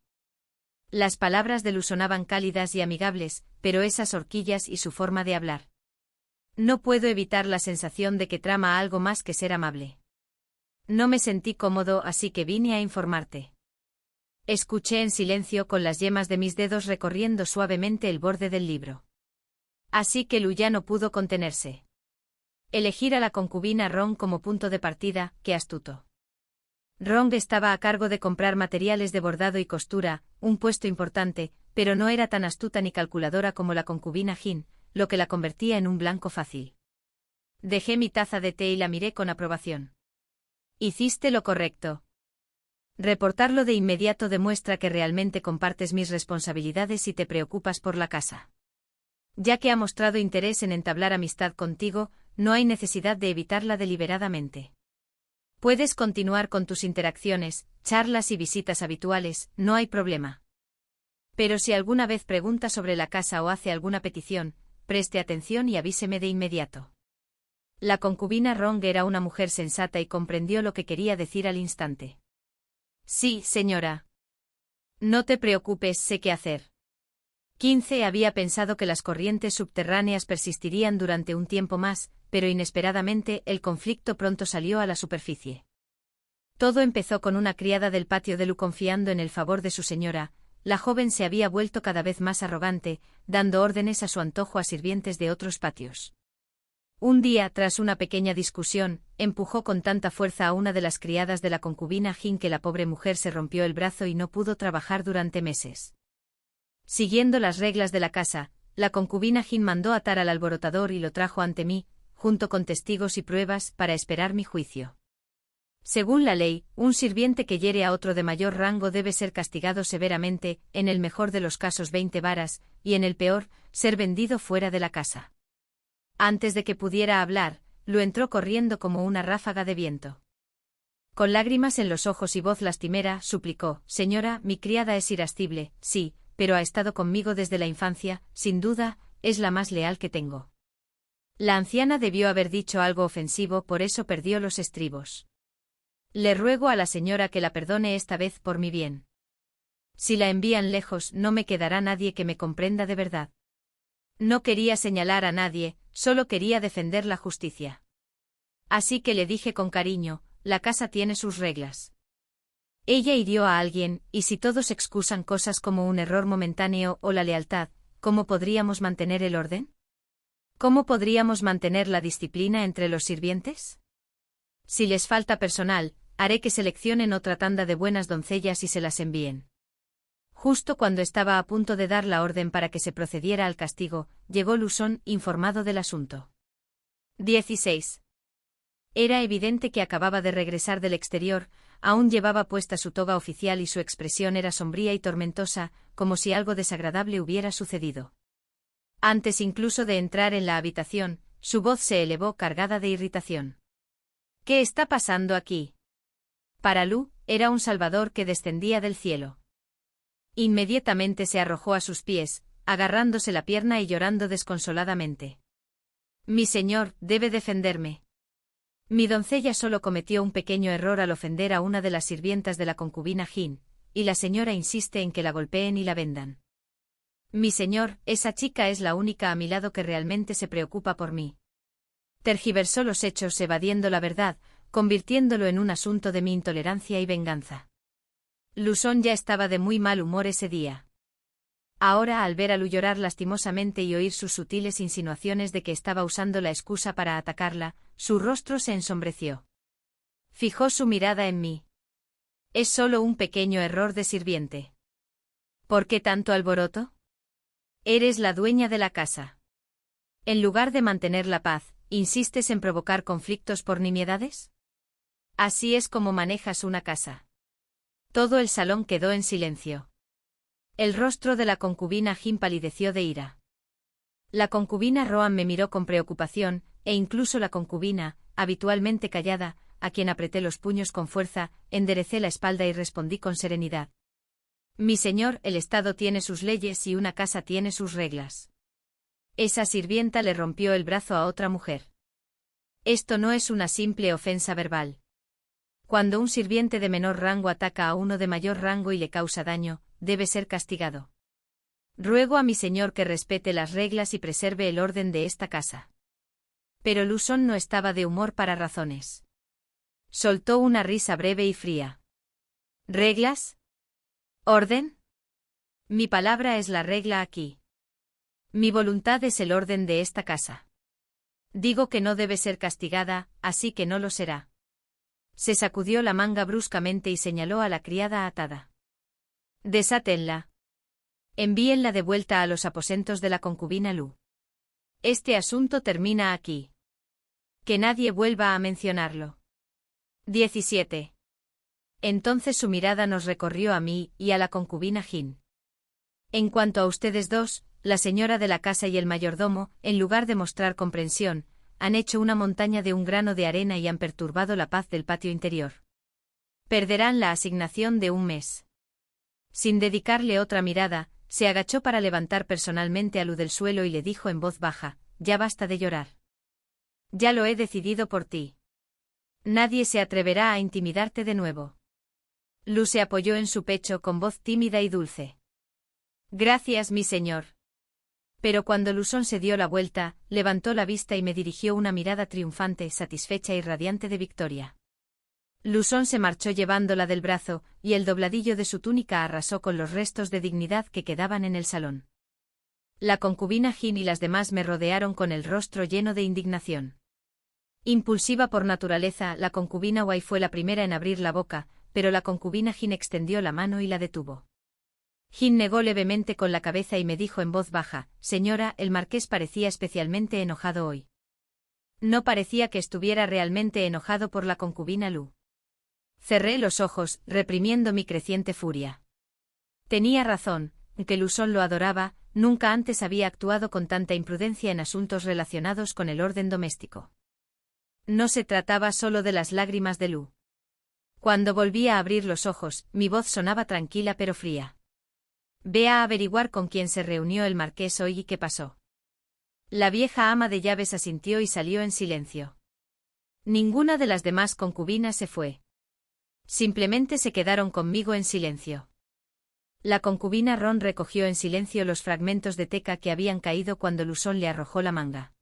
Las palabras de Lu sonaban cálidas y amigables, pero esas horquillas y su forma de hablar. No puedo evitar la sensación de que trama algo más que ser amable. No me sentí cómodo, así que vine a informarte. Escuché en silencio con las yemas de mis dedos recorriendo suavemente el borde del libro. Así que Lu ya no pudo contenerse. Elegir a la concubina Ron como punto de partida, qué astuto. Ron estaba a cargo de comprar materiales de bordado y costura, un puesto importante, pero no era tan astuta ni calculadora como la concubina Jin, lo que la convertía en un blanco fácil. Dejé mi taza de té y la miré con aprobación. Hiciste lo correcto. Reportarlo de inmediato demuestra que realmente compartes mis responsabilidades y te preocupas por la casa. Ya que ha mostrado interés en entablar amistad contigo, no hay necesidad de evitarla deliberadamente. Puedes continuar con tus interacciones, charlas y visitas habituales, no hay problema. Pero si alguna vez pregunta sobre la casa o hace alguna petición, preste atención y avíseme de inmediato. La concubina Rong era una mujer sensata y comprendió lo que quería decir al instante. Sí, señora. No te preocupes, sé qué hacer. 15 había pensado que las corrientes subterráneas persistirían durante un tiempo más, pero inesperadamente el conflicto pronto salió a la superficie. Todo empezó con una criada del patio de Lu confiando en el favor de su señora. La joven se había vuelto cada vez más arrogante, dando órdenes a su antojo a sirvientes de otros patios. Un día, tras una pequeña discusión, empujó con tanta fuerza a una de las criadas de la concubina Jin que la pobre mujer se rompió el brazo y no pudo trabajar durante meses. Siguiendo las reglas de la casa, la concubina Jin mandó atar al alborotador y lo trajo ante mí, junto con testigos y pruebas, para esperar mi juicio. Según la ley, un sirviente que hiere a otro de mayor rango debe ser castigado severamente, en el mejor de los casos 20 varas, y en el peor, ser vendido fuera de la casa. Antes de que pudiera hablar, Lu entró corriendo como una ráfaga de viento. Con lágrimas en los ojos y voz lastimera, suplicó: señora, mi criada es irascible, sí, pero ha estado conmigo desde la infancia, sin duda, es la más leal que tengo. La anciana debió haber dicho algo ofensivo, por eso perdió los estribos. Le ruego a la señora que la perdone esta vez por mi bien. Si la envían lejos, no me quedará nadie que me comprenda de verdad. No quería señalar a nadie, solo quería defender la justicia. Así que le dije con cariño: la casa tiene sus reglas. Ella hirió a alguien, y si todos excusan cosas como un error momentáneo o la lealtad, ¿cómo podríamos mantener el orden? ¿Cómo podríamos mantener la disciplina entre los sirvientes? Si les falta personal, haré que seleccionen otra tanda de buenas doncellas y se las envíen. Justo cuando estaba a punto de dar la orden para que se procediera al castigo, llegó Lu Son, informado del asunto. 16. Era evidente que acababa de regresar del exterior, aún llevaba puesta su toga oficial y su expresión era sombría y tormentosa, como si algo desagradable hubiera sucedido. Antes incluso de entrar en la habitación, su voz se elevó cargada de irritación. ¿Qué está pasando aquí? Para Lu, era un salvador que descendía del cielo. Inmediatamente se arrojó a sus pies, agarrándose la pierna y llorando desconsoladamente. Mi señor, debe defenderme. Mi doncella solo cometió un pequeño error al ofender a una de las sirvientas de la concubina Jin, y la señora insiste en que la golpeen y la vendan. Mi señor, esa chica es la única a mi lado que realmente se preocupa por mí. Tergiversó los hechos evadiendo la verdad, convirtiéndolo en un asunto de mi intolerancia y venganza. Lu Son ya estaba de muy mal humor ese día. Ahora, al ver a Lu llorar lastimosamente y oír sus sutiles insinuaciones de que estaba usando la excusa para atacarla, su rostro se ensombreció. Fijó su mirada en mí. Es solo un pequeño error de sirviente. ¿Por qué tanto alboroto? Eres la dueña de la casa. En lugar de mantener la paz, ¿insistes en provocar conflictos por nimiedades? Así es como manejas una casa. Todo el salón quedó en silencio. El rostro de la concubina Jin palideció de ira. La concubina Roan me miró con preocupación, e incluso la concubina, habitualmente callada, a quien apreté los puños con fuerza, enderecé la espalda y respondí con serenidad. Mi señor, el Estado tiene sus leyes y una casa tiene sus reglas. Esa sirvienta le rompió el brazo a otra mujer. Esto no es una simple ofensa verbal. Cuando un sirviente de menor rango ataca a uno de mayor rango y le causa daño, debe ser castigado. Ruego a mi señor que respete las reglas y preserve el orden de esta casa. Pero Luzón no estaba de humor para razones. Soltó una risa breve y fría. ¿Reglas? ¿Orden? Mi palabra es la regla aquí. Mi voluntad es el orden de esta casa. Digo que no debe ser castigada, así que no lo será. Se sacudió la manga bruscamente y señaló a la criada atada. Desátenla. Envíenla de vuelta a los aposentos de la concubina Lu. Este asunto termina aquí. Que nadie vuelva a mencionarlo. 17. Entonces su mirada nos recorrió a mí y a la concubina Jin. En cuanto a ustedes dos, la señora de la casa y el mayordomo, en lugar de mostrar comprensión, han hecho una montaña de un grano de arena y han perturbado la paz del patio interior. Perderán la asignación de un mes. Sin dedicarle otra mirada, se agachó para levantar personalmente a Lu del suelo y le dijo en voz baja, ya basta de llorar. Ya lo he decidido por ti. Nadie se atreverá a intimidarte de nuevo. Lu se apoyó en su pecho con voz tímida y dulce. Gracias, mi señor. Pero cuando Luzón se dio la vuelta, levantó la vista y me dirigió una mirada triunfante, satisfecha y radiante de victoria. Luzón se marchó llevándola del brazo, y el dobladillo de su túnica arrasó con los restos de dignidad que quedaban en el salón. La concubina Jin y las demás me rodearon con el rostro lleno de indignación. Impulsiva por naturaleza, la concubina Wai fue la primera en abrir la boca, pero la concubina Jin extendió la mano y la detuvo. Jin negó levemente con la cabeza y me dijo en voz baja, señora, el marqués parecía especialmente enojado hoy. No parecía que estuviera realmente enojado por la concubina Lu. Cerré los ojos, reprimiendo mi creciente furia. Tenía razón, que Luzón lo adoraba, nunca antes había actuado con tanta imprudencia en asuntos relacionados con el orden doméstico. No se trataba solo de las lágrimas de Lu. Cuando volví a abrir los ojos, mi voz sonaba tranquila pero fría. Ve a averiguar con quién se reunió el marqués hoy y qué pasó. La vieja ama de llaves asintió y salió en silencio. Ninguna de las demás concubinas se fue. Simplemente se quedaron conmigo en silencio. La concubina Ron recogió en silencio los fragmentos de teca que habían caído cuando Luzón le arrojó la manga.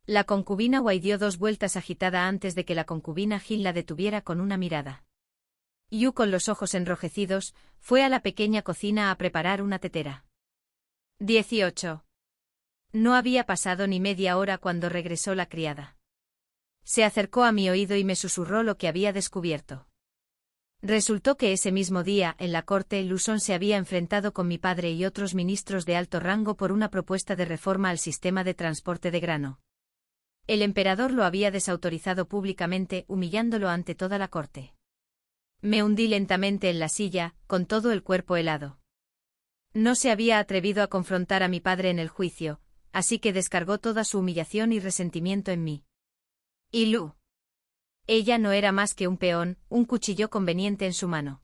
La concubina Wai dio 2 vueltas agitada antes de que la concubina Jin la detuviera con una mirada. Yu, con los ojos enrojecidos, fue a la pequeña cocina a preparar una tetera. 18. No había pasado ni media hora cuando regresó la criada. Se acercó a mi oído y me susurró lo que había descubierto. Resultó que ese mismo día, en la corte, Luzón se había enfrentado con mi padre y otros ministros de alto rango por una propuesta de reforma al sistema de transporte de grano. El emperador lo había desautorizado públicamente, humillándolo ante toda la corte. Me hundí lentamente en la silla, con todo el cuerpo helado. No se había atrevido a confrontar a mi padre en el juicio, así que descargó toda su humillación y resentimiento en mí. ¿Y Lu? Ella no era más que un peón, un cuchillo conveniente en su mano.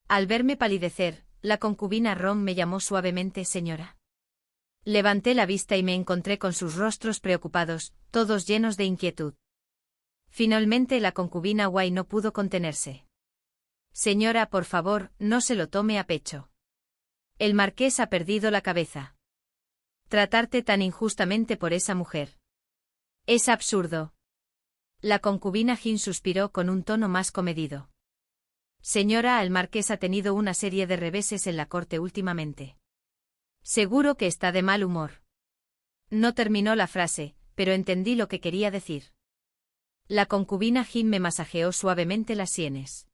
Al verme palidecer, la concubina Ron me llamó suavemente señora. Levanté la vista y me encontré con sus rostros preocupados, todos llenos de inquietud. Finalmente la concubina Wai no pudo contenerse. Señora, por favor, no se lo tome a pecho. El marqués ha perdido la cabeza. Tratarte tan injustamente por esa mujer. Es absurdo. La concubina Jin suspiró con un tono más comedido. Señora, el marqués ha tenido una serie de reveses en la corte últimamente. Seguro que está de mal humor. No terminó la frase, pero entendí lo que quería decir. La concubina Jin me masajeó suavemente las sienes.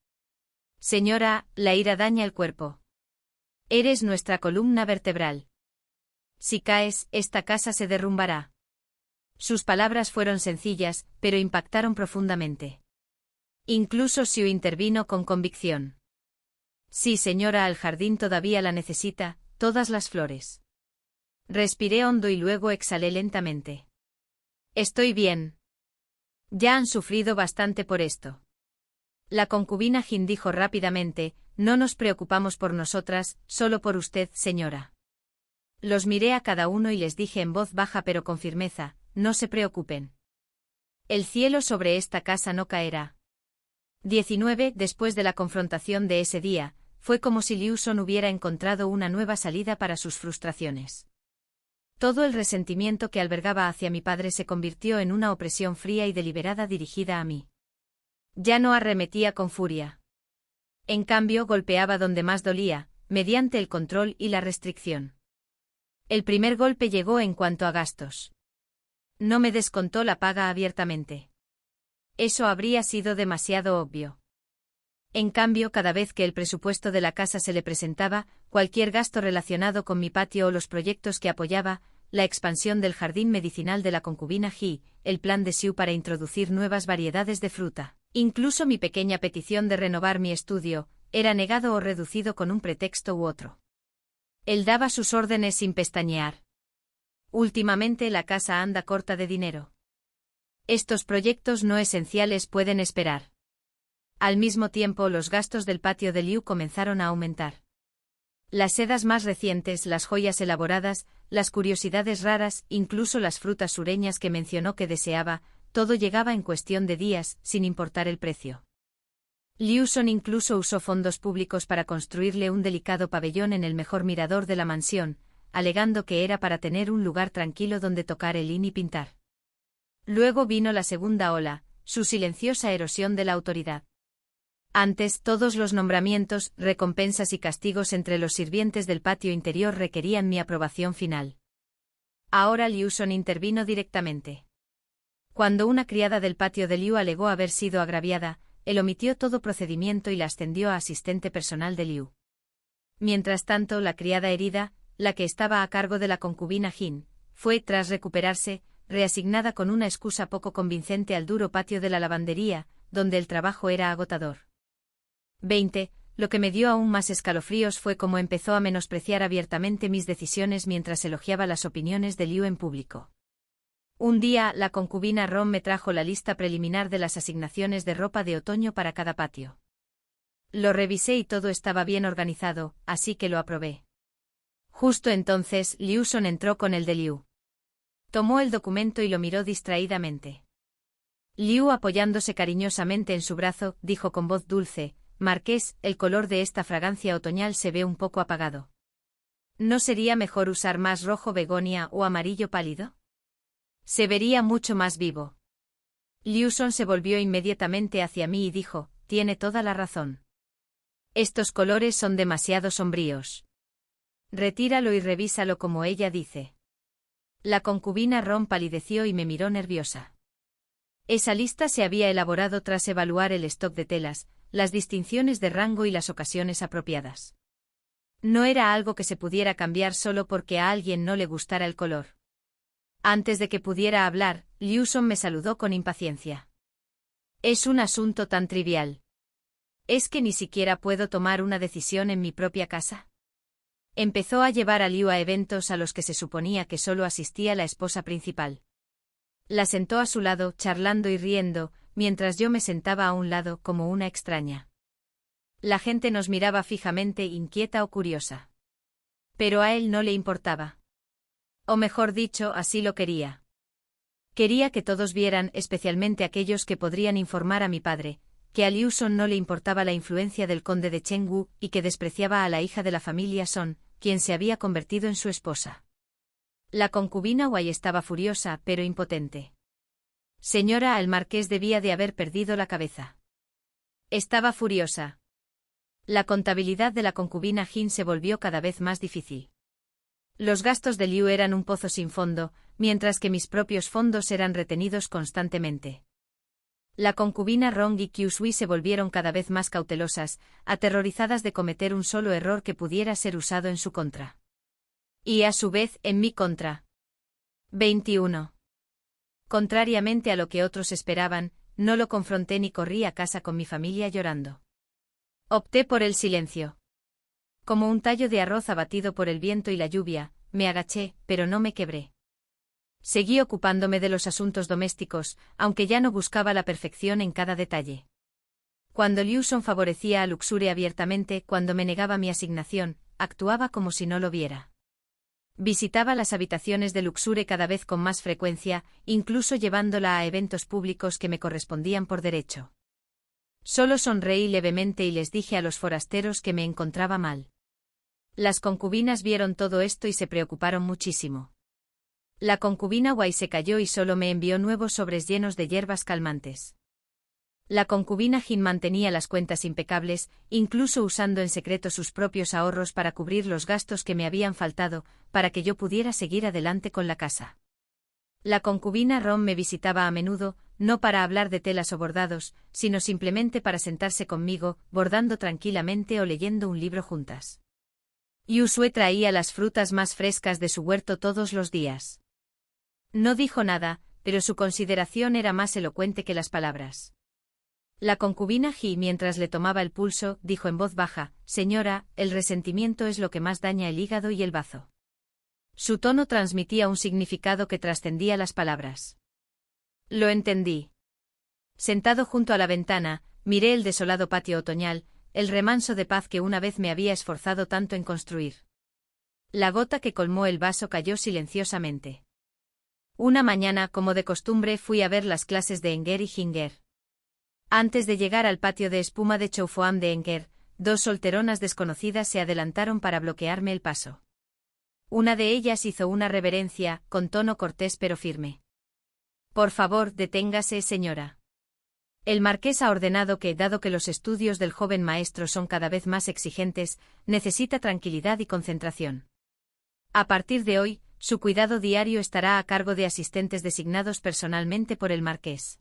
Señora, la ira daña el cuerpo. Eres nuestra columna vertebral. Si caes, esta casa se derrumbará. Sus palabras fueron sencillas, pero impactaron profundamente. Incluso Xiu intervino con convicción. Sí, señora, el jardín todavía la necesita, todas las flores. Respiré hondo y luego exhalé lentamente. Estoy bien. Ya han sufrido bastante por esto. La concubina Jin dijo rápidamente, no nos preocupamos por nosotras, solo por usted, señora. Los miré a cada uno y les dije en voz baja pero con firmeza, no se preocupen. El cielo sobre esta casa no caerá. 19. Después de la confrontación de ese día, fue como si Liu Son hubiera encontrado una nueva salida para sus frustraciones. Todo el resentimiento que albergaba hacia mi padre se convirtió en una opresión fría y deliberada dirigida a mí. Ya no arremetía con furia. En cambio, golpeaba donde más dolía, mediante el control y la restricción. El primer golpe llegó en cuanto a gastos. No me descontó la paga abiertamente. Eso habría sido demasiado obvio. En cambio, cada vez que el presupuesto de la casa se le presentaba, cualquier gasto relacionado con mi patio o los proyectos que apoyaba, la expansión del jardín medicinal de la concubina Ji, el plan de Xiu para introducir nuevas variedades de fruta, incluso mi pequeña petición de renovar mi estudio, era negado o reducido con un pretexto u otro. Él daba sus órdenes sin pestañear. Últimamente la casa anda corta de dinero. Estos proyectos no esenciales pueden esperar. Al mismo tiempo, los gastos del patio de Liu comenzaron a aumentar. Las sedas más recientes, las joyas elaboradas, las curiosidades raras, incluso las frutas sureñas que mencionó que deseaba, todo llegaba en cuestión de días, sin importar el precio. Liu Son incluso usó fondos públicos para construirle un delicado pabellón en el mejor mirador de la mansión, alegando que era para tener un lugar tranquilo donde tocar el lin y pintar. Luego vino la segunda ola, su silenciosa erosión de la autoridad. Antes, todos los nombramientos, recompensas y castigos entre los sirvientes del patio interior requerían mi aprobación final. Ahora Liu Son intervino directamente. Cuando una criada del patio de Liu alegó haber sido agraviada, él omitió todo procedimiento y la ascendió a asistente personal de Liu. Mientras tanto, la criada herida, la que estaba a cargo de la concubina Jin, fue, tras recuperarse, reasignada con una excusa poco convincente al duro patio de la lavandería, donde el trabajo era agotador. 20. Lo que me dio aún más escalofríos fue cómo empezó a menospreciar abiertamente mis decisiones mientras elogiaba las opiniones de Liu en público. Un día, la concubina Ron me trajo la lista preliminar de las asignaciones de ropa de otoño para cada patio. Lo revisé y todo estaba bien organizado, así que lo aprobé. Justo entonces, Liu Son entró con el de Liu. Tomó el documento y lo miró distraídamente. Liu, apoyándose cariñosamente en su brazo, dijo con voz dulce: Marqués, el color de esta fragancia otoñal se ve un poco apagado. ¿No sería mejor usar más rojo begonia o amarillo pálido? Se vería mucho más vivo. Liu Son se volvió inmediatamente hacia mí y dijo: tiene toda la razón. Estos colores son demasiado sombríos. Retíralo y revísalo como ella dice. La concubina Ron palideció y me miró nerviosa. Esa lista se había elaborado tras evaluar el stock de telas, las distinciones de rango y las ocasiones apropiadas. No era algo que se pudiera cambiar solo porque a alguien no le gustara el color. Antes de que pudiera hablar, Liu Son me saludó con impaciencia. Es un asunto tan trivial. ¿Es que ni siquiera puedo tomar una decisión en mi propia casa? Empezó a llevar a Liu a eventos a los que se suponía que solo asistía la esposa principal. La sentó a su lado, charlando y riendo, mientras yo me sentaba a un lado como una extraña. La gente nos miraba fijamente, inquieta o curiosa. Pero a él no le importaba. O mejor dicho, así lo quería. Quería que todos vieran, especialmente aquellos que podrían informar a mi padre, que a Liu Son no le importaba la influencia del conde de Chengwu y que despreciaba a la hija de la familia Son, quien se había convertido en su esposa. La concubina Wei estaba furiosa, pero impotente. Señora, el marqués debía de haber perdido la cabeza. Estaba furiosa. La contabilidad de la concubina Jin se volvió cada vez más difícil. Los gastos de Liu eran un pozo sin fondo, mientras que mis propios fondos eran retenidos constantemente. La concubina Rong y Qiushui se volvieron cada vez más cautelosas, aterrorizadas de cometer un solo error que pudiera ser usado en su contra. Y a su vez, en mi contra. 21. Contrariamente a lo que otros esperaban, no lo confronté ni corrí a casa con mi familia llorando. Opté por el silencio. Como un tallo de arroz abatido por el viento y la lluvia, me agaché, pero no me quebré. Seguí ocupándome de los asuntos domésticos, aunque ya no buscaba la perfección en cada detalle. Cuando Liu Son favorecía a Luxure abiertamente, cuando me negaba mi asignación, actuaba como si no lo viera. Visitaba las habitaciones de Luxure cada vez con más frecuencia, incluso llevándola a eventos públicos que me correspondían por derecho. Solo sonreí levemente y les dije a los forasteros que me encontraba mal. Las concubinas vieron todo esto y se preocuparon muchísimo. La concubina Wai se calló y solo me envió nuevos sobres llenos de hierbas calmantes. La concubina Jin mantenía las cuentas impecables, incluso usando en secreto sus propios ahorros para cubrir los gastos que me habían faltado, para que yo pudiera seguir adelante con la casa. La concubina Rom me visitaba a menudo, no para hablar de telas o bordados, sino simplemente para sentarse conmigo, bordando tranquilamente o leyendo un libro juntas. Yusue traía las frutas más frescas de su huerto todos los días. No dijo nada, pero su consideración era más elocuente que las palabras. La concubina Ji, mientras le tomaba el pulso, dijo en voz baja: «Señora, el resentimiento es lo que más daña el hígado y el bazo». Su tono transmitía un significado que trascendía las palabras. Lo entendí. Sentado junto a la ventana, miré el desolado patio otoñal, el remanso de paz que una vez me había esforzado tanto en construir. La gota que colmó el vaso cayó silenciosamente. Una mañana, como de costumbre, fui a ver las clases de Enger y Ginger. Antes de llegar al patio de espuma de Choufoam de Enger, dos solteronas desconocidas se adelantaron para bloquearme el paso. Una de ellas hizo una reverencia, con tono cortés pero firme. «Por favor, deténgase, señora. El marqués ha ordenado que, dado que los estudios del joven maestro son cada vez más exigentes, necesita tranquilidad y concentración. A partir de hoy, su cuidado diario estará a cargo de asistentes designados personalmente por el marqués.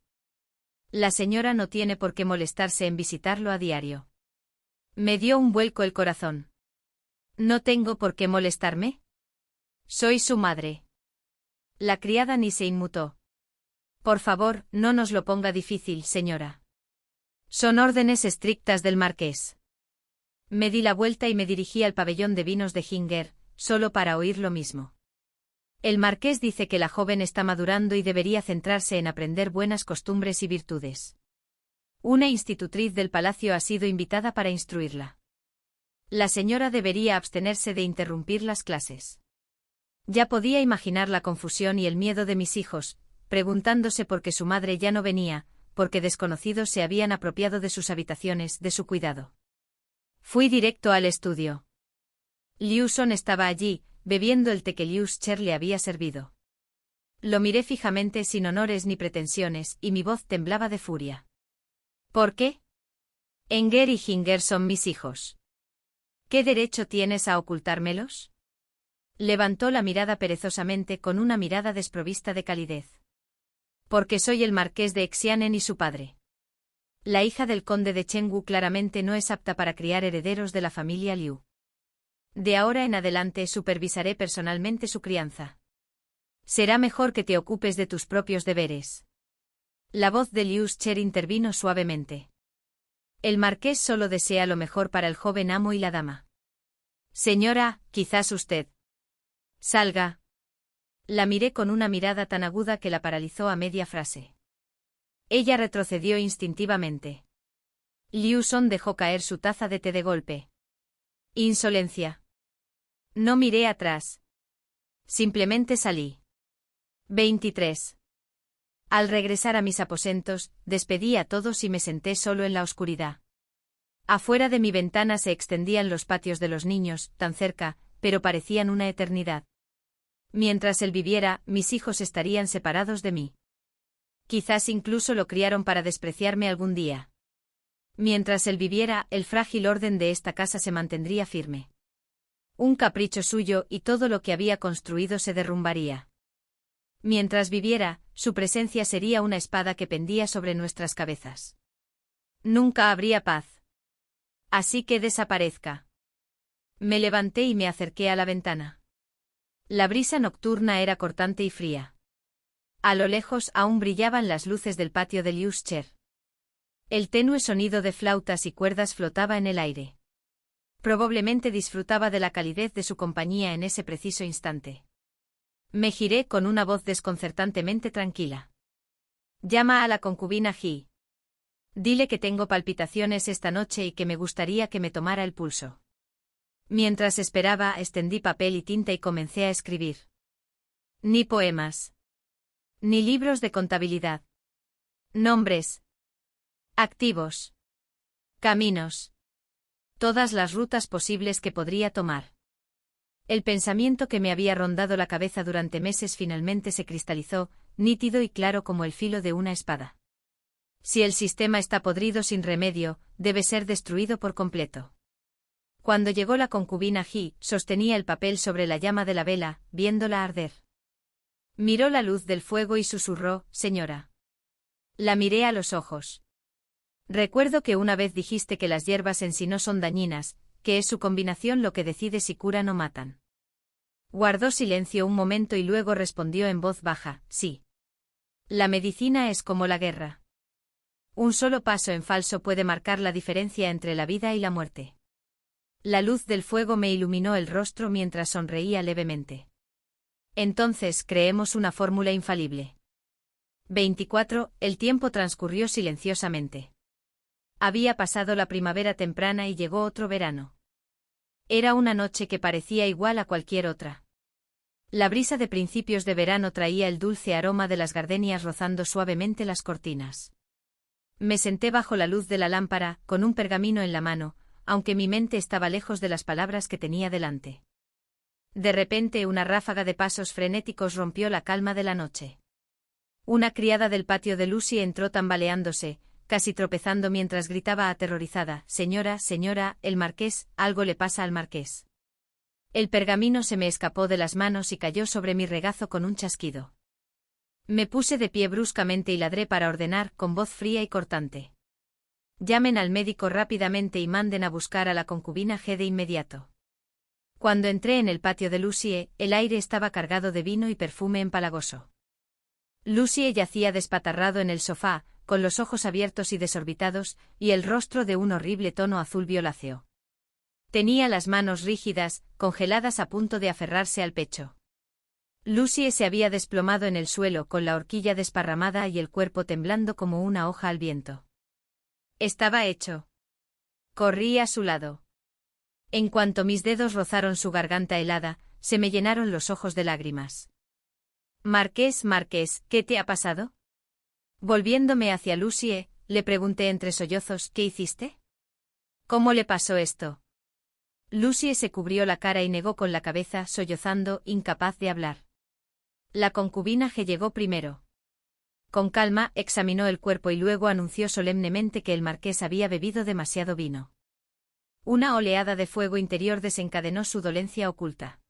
La señora no tiene por qué molestarse en visitarlo a diario». Me dio un vuelco el corazón. ¿No tengo por qué molestarme? Soy su madre. La criada ni se inmutó. «Por favor, no nos lo ponga difícil, señora. Son órdenes estrictas del marqués». Me di la vuelta y me dirigí al pabellón de vinos de Ginger, solo para oír lo mismo. El marqués dice que la joven está madurando y debería centrarse en aprender buenas costumbres y virtudes. Una institutriz del palacio ha sido invitada para instruirla. La señora debería abstenerse de interrumpir las clases. Ya podía imaginar la confusión y el miedo de mis hijos, preguntándose por qué su madre ya no venía, porque desconocidos se habían apropiado de sus habitaciones, de su cuidado. Fui directo al estudio. Liu Son estaba allí, bebiendo el té que Liu Cher le había servido. Lo miré fijamente sin honores ni pretensiones, y mi voz temblaba de furia. ¿Por qué? Enger y Ginger son mis hijos. ¿Qué derecho tienes a ocultármelos? Levantó la mirada perezosamente con una mirada desprovista de calidez. Porque soy el marqués de Xianen y su padre. La hija del conde de Chengwu claramente no es apta para criar herederos de la familia Liu. De ahora en adelante supervisaré personalmente su crianza. Será mejor que te ocupes de tus propios deberes. La voz de Liu Cher intervino suavemente. El marqués solo desea lo mejor para el joven amo y la dama. Señora, quizás usted salga. La miré con una mirada tan aguda que la paralizó a media frase. Ella retrocedió instintivamente. Liu Son dejó caer su taza de té de golpe. Insolencia. No miré atrás. Simplemente salí. 23. Al regresar a mis aposentos, despedí a todos y me senté solo en la oscuridad. Afuera de mi ventana se extendían los patios de los niños, tan cerca, pero parecían una eternidad. Mientras él viviera, mis hijos estarían separados de mí. Quizás incluso lo criaron para despreciarme algún día. Mientras él viviera, el frágil orden de esta casa se mantendría firme. Un capricho suyo y todo lo que había construido se derrumbaría. Mientras viviera, su presencia sería una espada que pendía sobre nuestras cabezas. Nunca habría paz. Así que desaparezca. Me levanté y me acerqué a la ventana. La brisa nocturna era cortante y fría. A lo lejos aún brillaban las luces del patio de Liu Cher. El tenue sonido de flautas y cuerdas flotaba en el aire. Probablemente disfrutaba de la calidez de su compañía en ese preciso instante. Me giré con una voz desconcertantemente tranquila. Llama a la concubina Ji. Dile que tengo palpitaciones esta noche y que me gustaría que me tomara el pulso. Mientras esperaba, extendí papel y tinta y comencé a escribir. Ni poemas. Ni libros de contabilidad. Nombres. Activos. Caminos. Todas las rutas posibles que podría tomar. El pensamiento que me había rondado la cabeza durante meses finalmente se cristalizó, nítido y claro como el filo de una espada. Si el sistema está podrido sin remedio, debe ser destruido por completo. Cuando llegó la concubina Ji, sostenía el papel sobre la llama de la vela, viéndola arder. Miró la luz del fuego y susurró, «Señora». La miré a los ojos. Recuerdo que una vez dijiste que las hierbas en sí no son dañinas, que es su combinación lo que decide si curan o matan. Guardó silencio un momento y luego respondió en voz baja, «Sí. La medicina es como la guerra. Un solo paso en falso puede marcar la diferencia entre la vida y la muerte». La luz del fuego me iluminó el rostro mientras sonreía levemente. Entonces creemos una fórmula infalible. 24. El tiempo transcurrió silenciosamente. Había pasado la primavera temprana y llegó otro verano. Era una noche que parecía igual a cualquier otra. La brisa de principios de verano traía el dulce aroma de las gardenias rozando suavemente las cortinas. Me senté bajo la luz de la lámpara, con un pergamino en la mano, aunque mi mente estaba lejos de las palabras que tenía delante. De repente una ráfaga de pasos frenéticos rompió la calma de la noche. Una criada del patio de Lucy entró tambaleándose, casi tropezando mientras gritaba aterrorizada, «Señora, señora, el marqués, algo le pasa al marqués». El pergamino se me escapó de las manos y cayó sobre mi regazo con un chasquido. Me puse de pie bruscamente y ladré para ordenar, con voz fría y cortante. «Llamen al médico rápidamente y manden a buscar a la concubina G de inmediato». Cuando entré en el patio de Lucie, el aire estaba cargado de vino y perfume empalagoso. Lucie yacía despatarrado en el sofá, con los ojos abiertos y desorbitados, y el rostro de un horrible tono azul violáceo. Tenía las manos rígidas, congeladas a punto de aferrarse al pecho. Lucie se había desplomado en el suelo con la horquilla desparramada y el cuerpo temblando como una hoja al viento. Estaba hecho. Corrí a su lado. En cuanto mis dedos rozaron su garganta helada, se me llenaron los ojos de lágrimas. «Marqués, Marqués, ¿qué te ha pasado?» Volviéndome hacia Lucie, le pregunté entre sollozos, «¿Qué hiciste? ¿Cómo le pasó esto?» Lucie se cubrió la cara y negó con la cabeza, sollozando, incapaz de hablar. La concubina G llegó primero. Con calma, examinó el cuerpo y luego anunció solemnemente que el marqués había bebido demasiado vino. Una oleada de fuego interior desencadenó su dolencia oculta.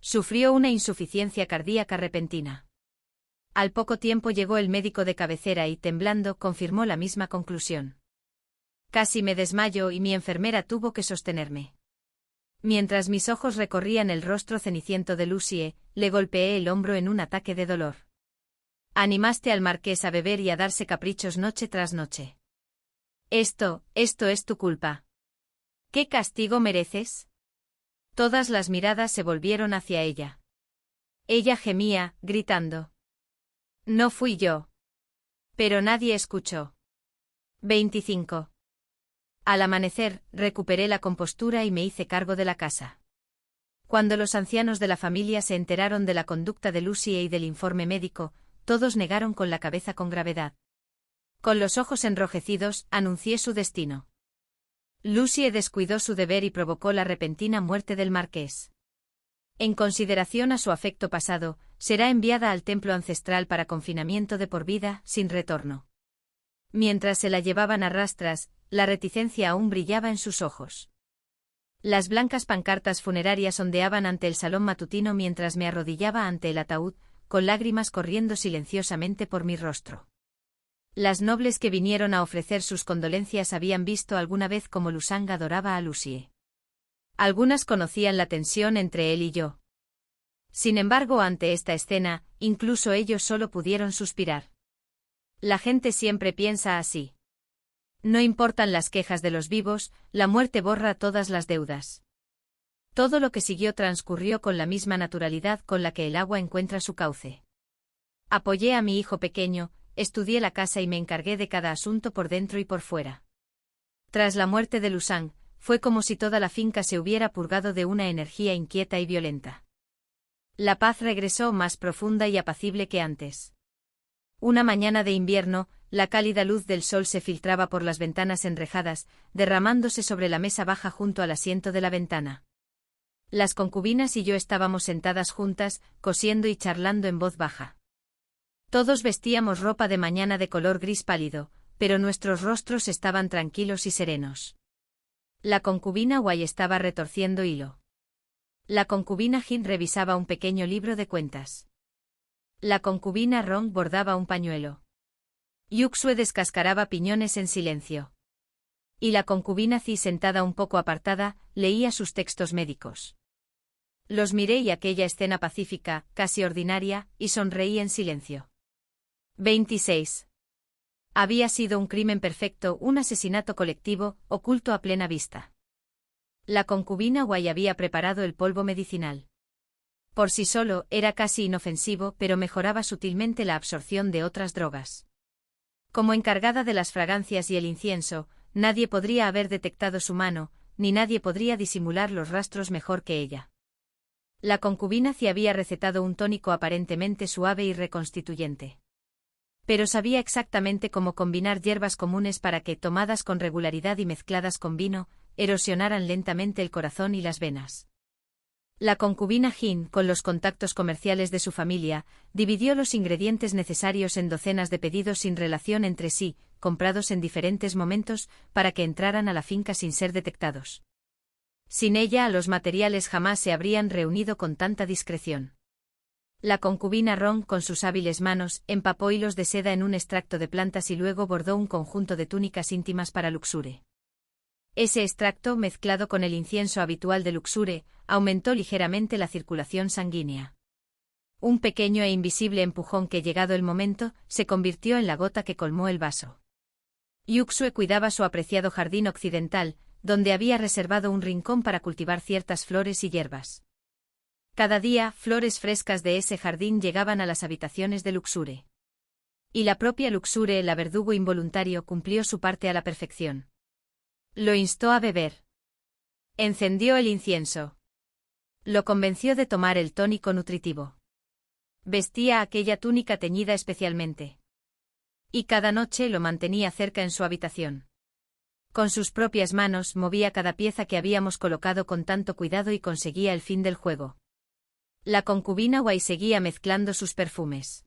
Sufrió una insuficiencia cardíaca repentina. Al poco tiempo llegó el médico de cabecera y, temblando, confirmó la misma conclusión. Casi me desmayo y mi enfermera tuvo que sostenerme. Mientras mis ojos recorrían el rostro ceniciento de Lucie, le golpeé el hombro en un ataque de dolor. «Animaste al marqués a beber y a darse caprichos noche tras noche. Esto es tu culpa. ¿Qué castigo mereces?» Todas las miradas se volvieron hacia ella. Ella gemía, gritando. «No fui yo». Pero nadie escuchó. 25. Al amanecer, recuperé la compostura y me hice cargo de la casa. Cuando los ancianos de la familia se enteraron de la conducta de Lucie y del informe médico, todos negaron con la cabeza con gravedad. Con los ojos enrojecidos, anuncié su destino. Lucie descuidó su deber y provocó la repentina muerte del marqués. En consideración a su afecto pasado, será enviada al templo ancestral para confinamiento de por vida, sin retorno. Mientras se la llevaban a rastras, la reticencia aún brillaba en sus ojos. Las blancas pancartas funerarias ondeaban ante el salón matutino mientras me arrodillaba ante el ataúd, con lágrimas corriendo silenciosamente por mi rostro. Las nobles que vinieron a ofrecer sus condolencias habían visto alguna vez cómo Lusang adoraba a Lucie. Algunas conocían la tensión entre él y yo. Sin embargo, ante esta escena, incluso ellos solo pudieron suspirar. La gente siempre piensa así. No importan las quejas de los vivos, la muerte borra todas las deudas. Todo lo que siguió transcurrió con la misma naturalidad con la que el agua encuentra su cauce. Apoyé a mi hijo pequeño, estudié la casa y me encargué de cada asunto por dentro y por fuera. Tras la muerte de Lusang, fue como si toda la finca se hubiera purgado de una energía inquieta y violenta. La paz regresó más profunda y apacible que antes. Una mañana de invierno, la cálida luz del sol se filtraba por las ventanas enrejadas, derramándose sobre la mesa baja junto al asiento de la ventana. Las concubinas y yo estábamos sentadas juntas, cosiendo y charlando en voz baja. Todos vestíamos ropa de mañana de color gris pálido, pero nuestros rostros estaban tranquilos y serenos. La concubina Wai estaba retorciendo hilo. La concubina Jin revisaba un pequeño libro de cuentas. La concubina Rong bordaba un pañuelo. Yuxue descascaraba piñones en silencio. Y la concubina Zi, sentada un poco apartada, leía sus textos médicos. Los miré y aquella escena pacífica, casi ordinaria, y sonreí en silencio. 26. Había sido un crimen perfecto, un asesinato colectivo, oculto a plena vista. La concubina Wai había preparado el polvo medicinal. Por sí solo, era casi inofensivo, pero mejoraba sutilmente la absorción de otras drogas. Como encargada de las fragancias y el incienso, nadie podría haber detectado su mano, ni nadie podría disimular los rastros mejor que ella. La concubina Zi había recetado un tónico aparentemente suave y reconstituyente. Pero sabía exactamente cómo combinar hierbas comunes para que, tomadas con regularidad y mezcladas con vino, erosionaran lentamente el corazón y las venas. La concubina Jin, con los contactos comerciales de su familia, dividió los ingredientes necesarios en docenas de pedidos sin relación entre sí, comprados en diferentes momentos, para que entraran a la finca sin ser detectados. Sin ella, los materiales jamás se habrían reunido con tanta discreción. La concubina Rong, con sus hábiles manos, empapó hilos de seda en un extracto de plantas y luego bordó un conjunto de túnicas íntimas para Luxure. Ese extracto, mezclado con el incienso habitual de Luxure, aumentó ligeramente la circulación sanguínea. Un pequeño e invisible empujón que, llegado el momento, se convirtió en la gota que colmó el vaso. Yuxue cuidaba su apreciado jardín occidental, donde había reservado un rincón para cultivar ciertas flores y hierbas. Cada día, flores frescas de ese jardín llegaban a las habitaciones de Luxure. Y la propia Luxure, la verdugo involuntario, cumplió su parte a la perfección. Lo instó a beber. Encendió el incienso. Lo convenció de tomar el tónico nutritivo. Vestía aquella túnica teñida especialmente. Y cada noche lo mantenía cerca en su habitación. Con sus propias manos movía cada pieza que habíamos colocado con tanto cuidado y conseguía el fin del juego. La concubina Wai seguía mezclando sus perfumes.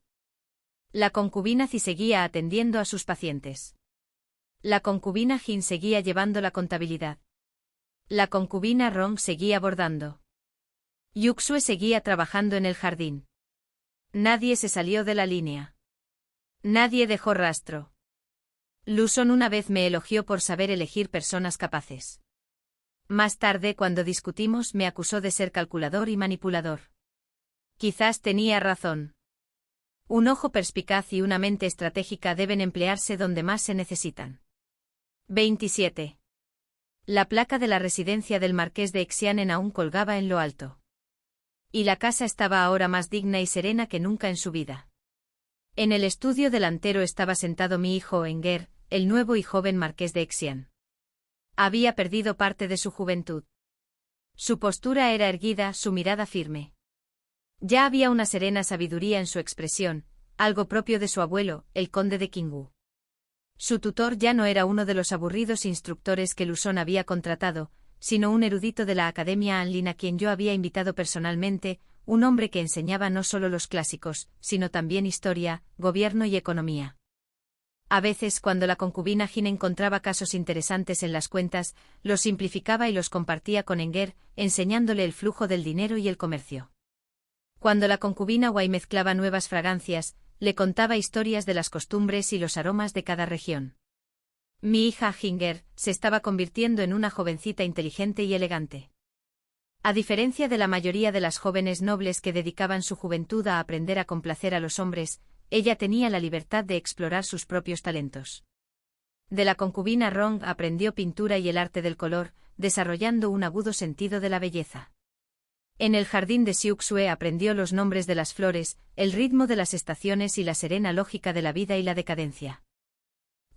La concubina Zi seguía atendiendo a sus pacientes. La concubina Jin seguía llevando la contabilidad. La concubina Rong seguía bordando. Yuxue seguía trabajando en el jardín. Nadie se salió de la línea. Nadie dejó rastro. Luson una vez me elogió por saber elegir personas capaces. Más tarde, cuando discutimos, me acusó de ser calculador y manipulador. Quizás tenía razón. Un ojo perspicaz y una mente estratégica deben emplearse donde más se necesitan. 27. La placa de la residencia del marqués de Xianen aún colgaba en lo alto. Y la casa estaba ahora más digna y serena que nunca en su vida. En el estudio delantero estaba sentado mi hijo Enger, el nuevo y joven marqués de Xian. Había perdido parte de su juventud. Su postura era erguida, su mirada firme. Ya había una serena sabiduría en su expresión, algo propio de su abuelo, el conde de Qingwu. Su tutor ya no era uno de los aburridos instructores que Luson había contratado, sino un erudito de la Academia Anlin a quien yo había invitado personalmente, un hombre que enseñaba no solo los clásicos, sino también historia, gobierno y economía. A veces, cuando la concubina Jin encontraba casos interesantes en las cuentas, los simplificaba y los compartía con Enger, enseñándole el flujo del dinero y el comercio. Cuando la concubina Wai mezclaba nuevas fragancias, le contaba historias de las costumbres y los aromas de cada región. Mi hija Hinger se estaba convirtiendo en una jovencita inteligente y elegante. A diferencia de la mayoría de las jóvenes nobles que dedicaban su juventud a aprender a complacer a los hombres, ella tenía la libertad de explorar sus propios talentos. De la concubina Rong aprendió pintura y el arte del color, desarrollando un agudo sentido de la belleza. En el jardín de Xiuxue aprendió los nombres de las flores, el ritmo de las estaciones y la serena lógica de la vida y la decadencia.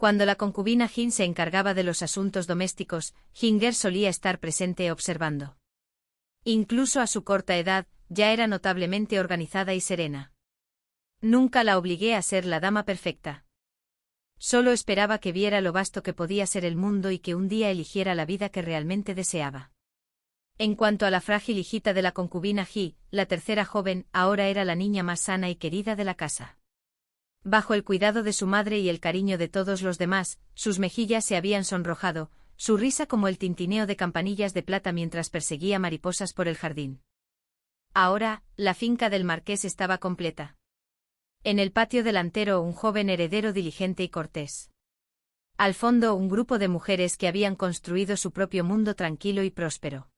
Cuando la concubina Jin se encargaba de los asuntos domésticos, Hinger solía estar presente observando. Incluso a su corta edad, ya era notablemente organizada y serena. Nunca la obligué a ser la dama perfecta. Solo esperaba que viera lo vasto que podía ser el mundo y que un día eligiera la vida que realmente deseaba. En cuanto a la frágil hijita de la concubina Ji, la tercera joven, ahora era la niña más sana y querida de la casa. Bajo el cuidado de su madre y el cariño de todos los demás, sus mejillas se habían sonrojado, su risa como el tintineo de campanillas de plata mientras perseguía mariposas por el jardín. Ahora, la finca del marqués estaba completa. En el patio delantero un joven heredero diligente y cortés. Al fondo un grupo de mujeres que habían construido su propio mundo tranquilo y próspero.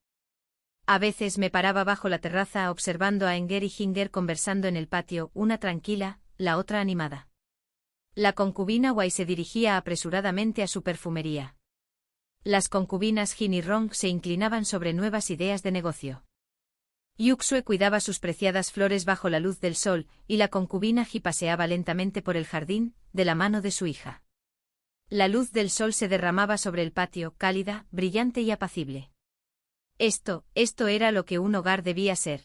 A veces me paraba bajo la terraza observando a Enger y Hinger conversando en el patio, una tranquila, la otra animada. La concubina Wai se dirigía apresuradamente a su perfumería. Las concubinas Jin y Rong se inclinaban sobre nuevas ideas de negocio. Yuxue cuidaba sus preciadas flores bajo la luz del sol, y la concubina Ji paseaba lentamente por el jardín, de la mano de su hija. La luz del sol se derramaba sobre el patio, cálida, brillante y apacible. Esto era lo que un hogar debía ser.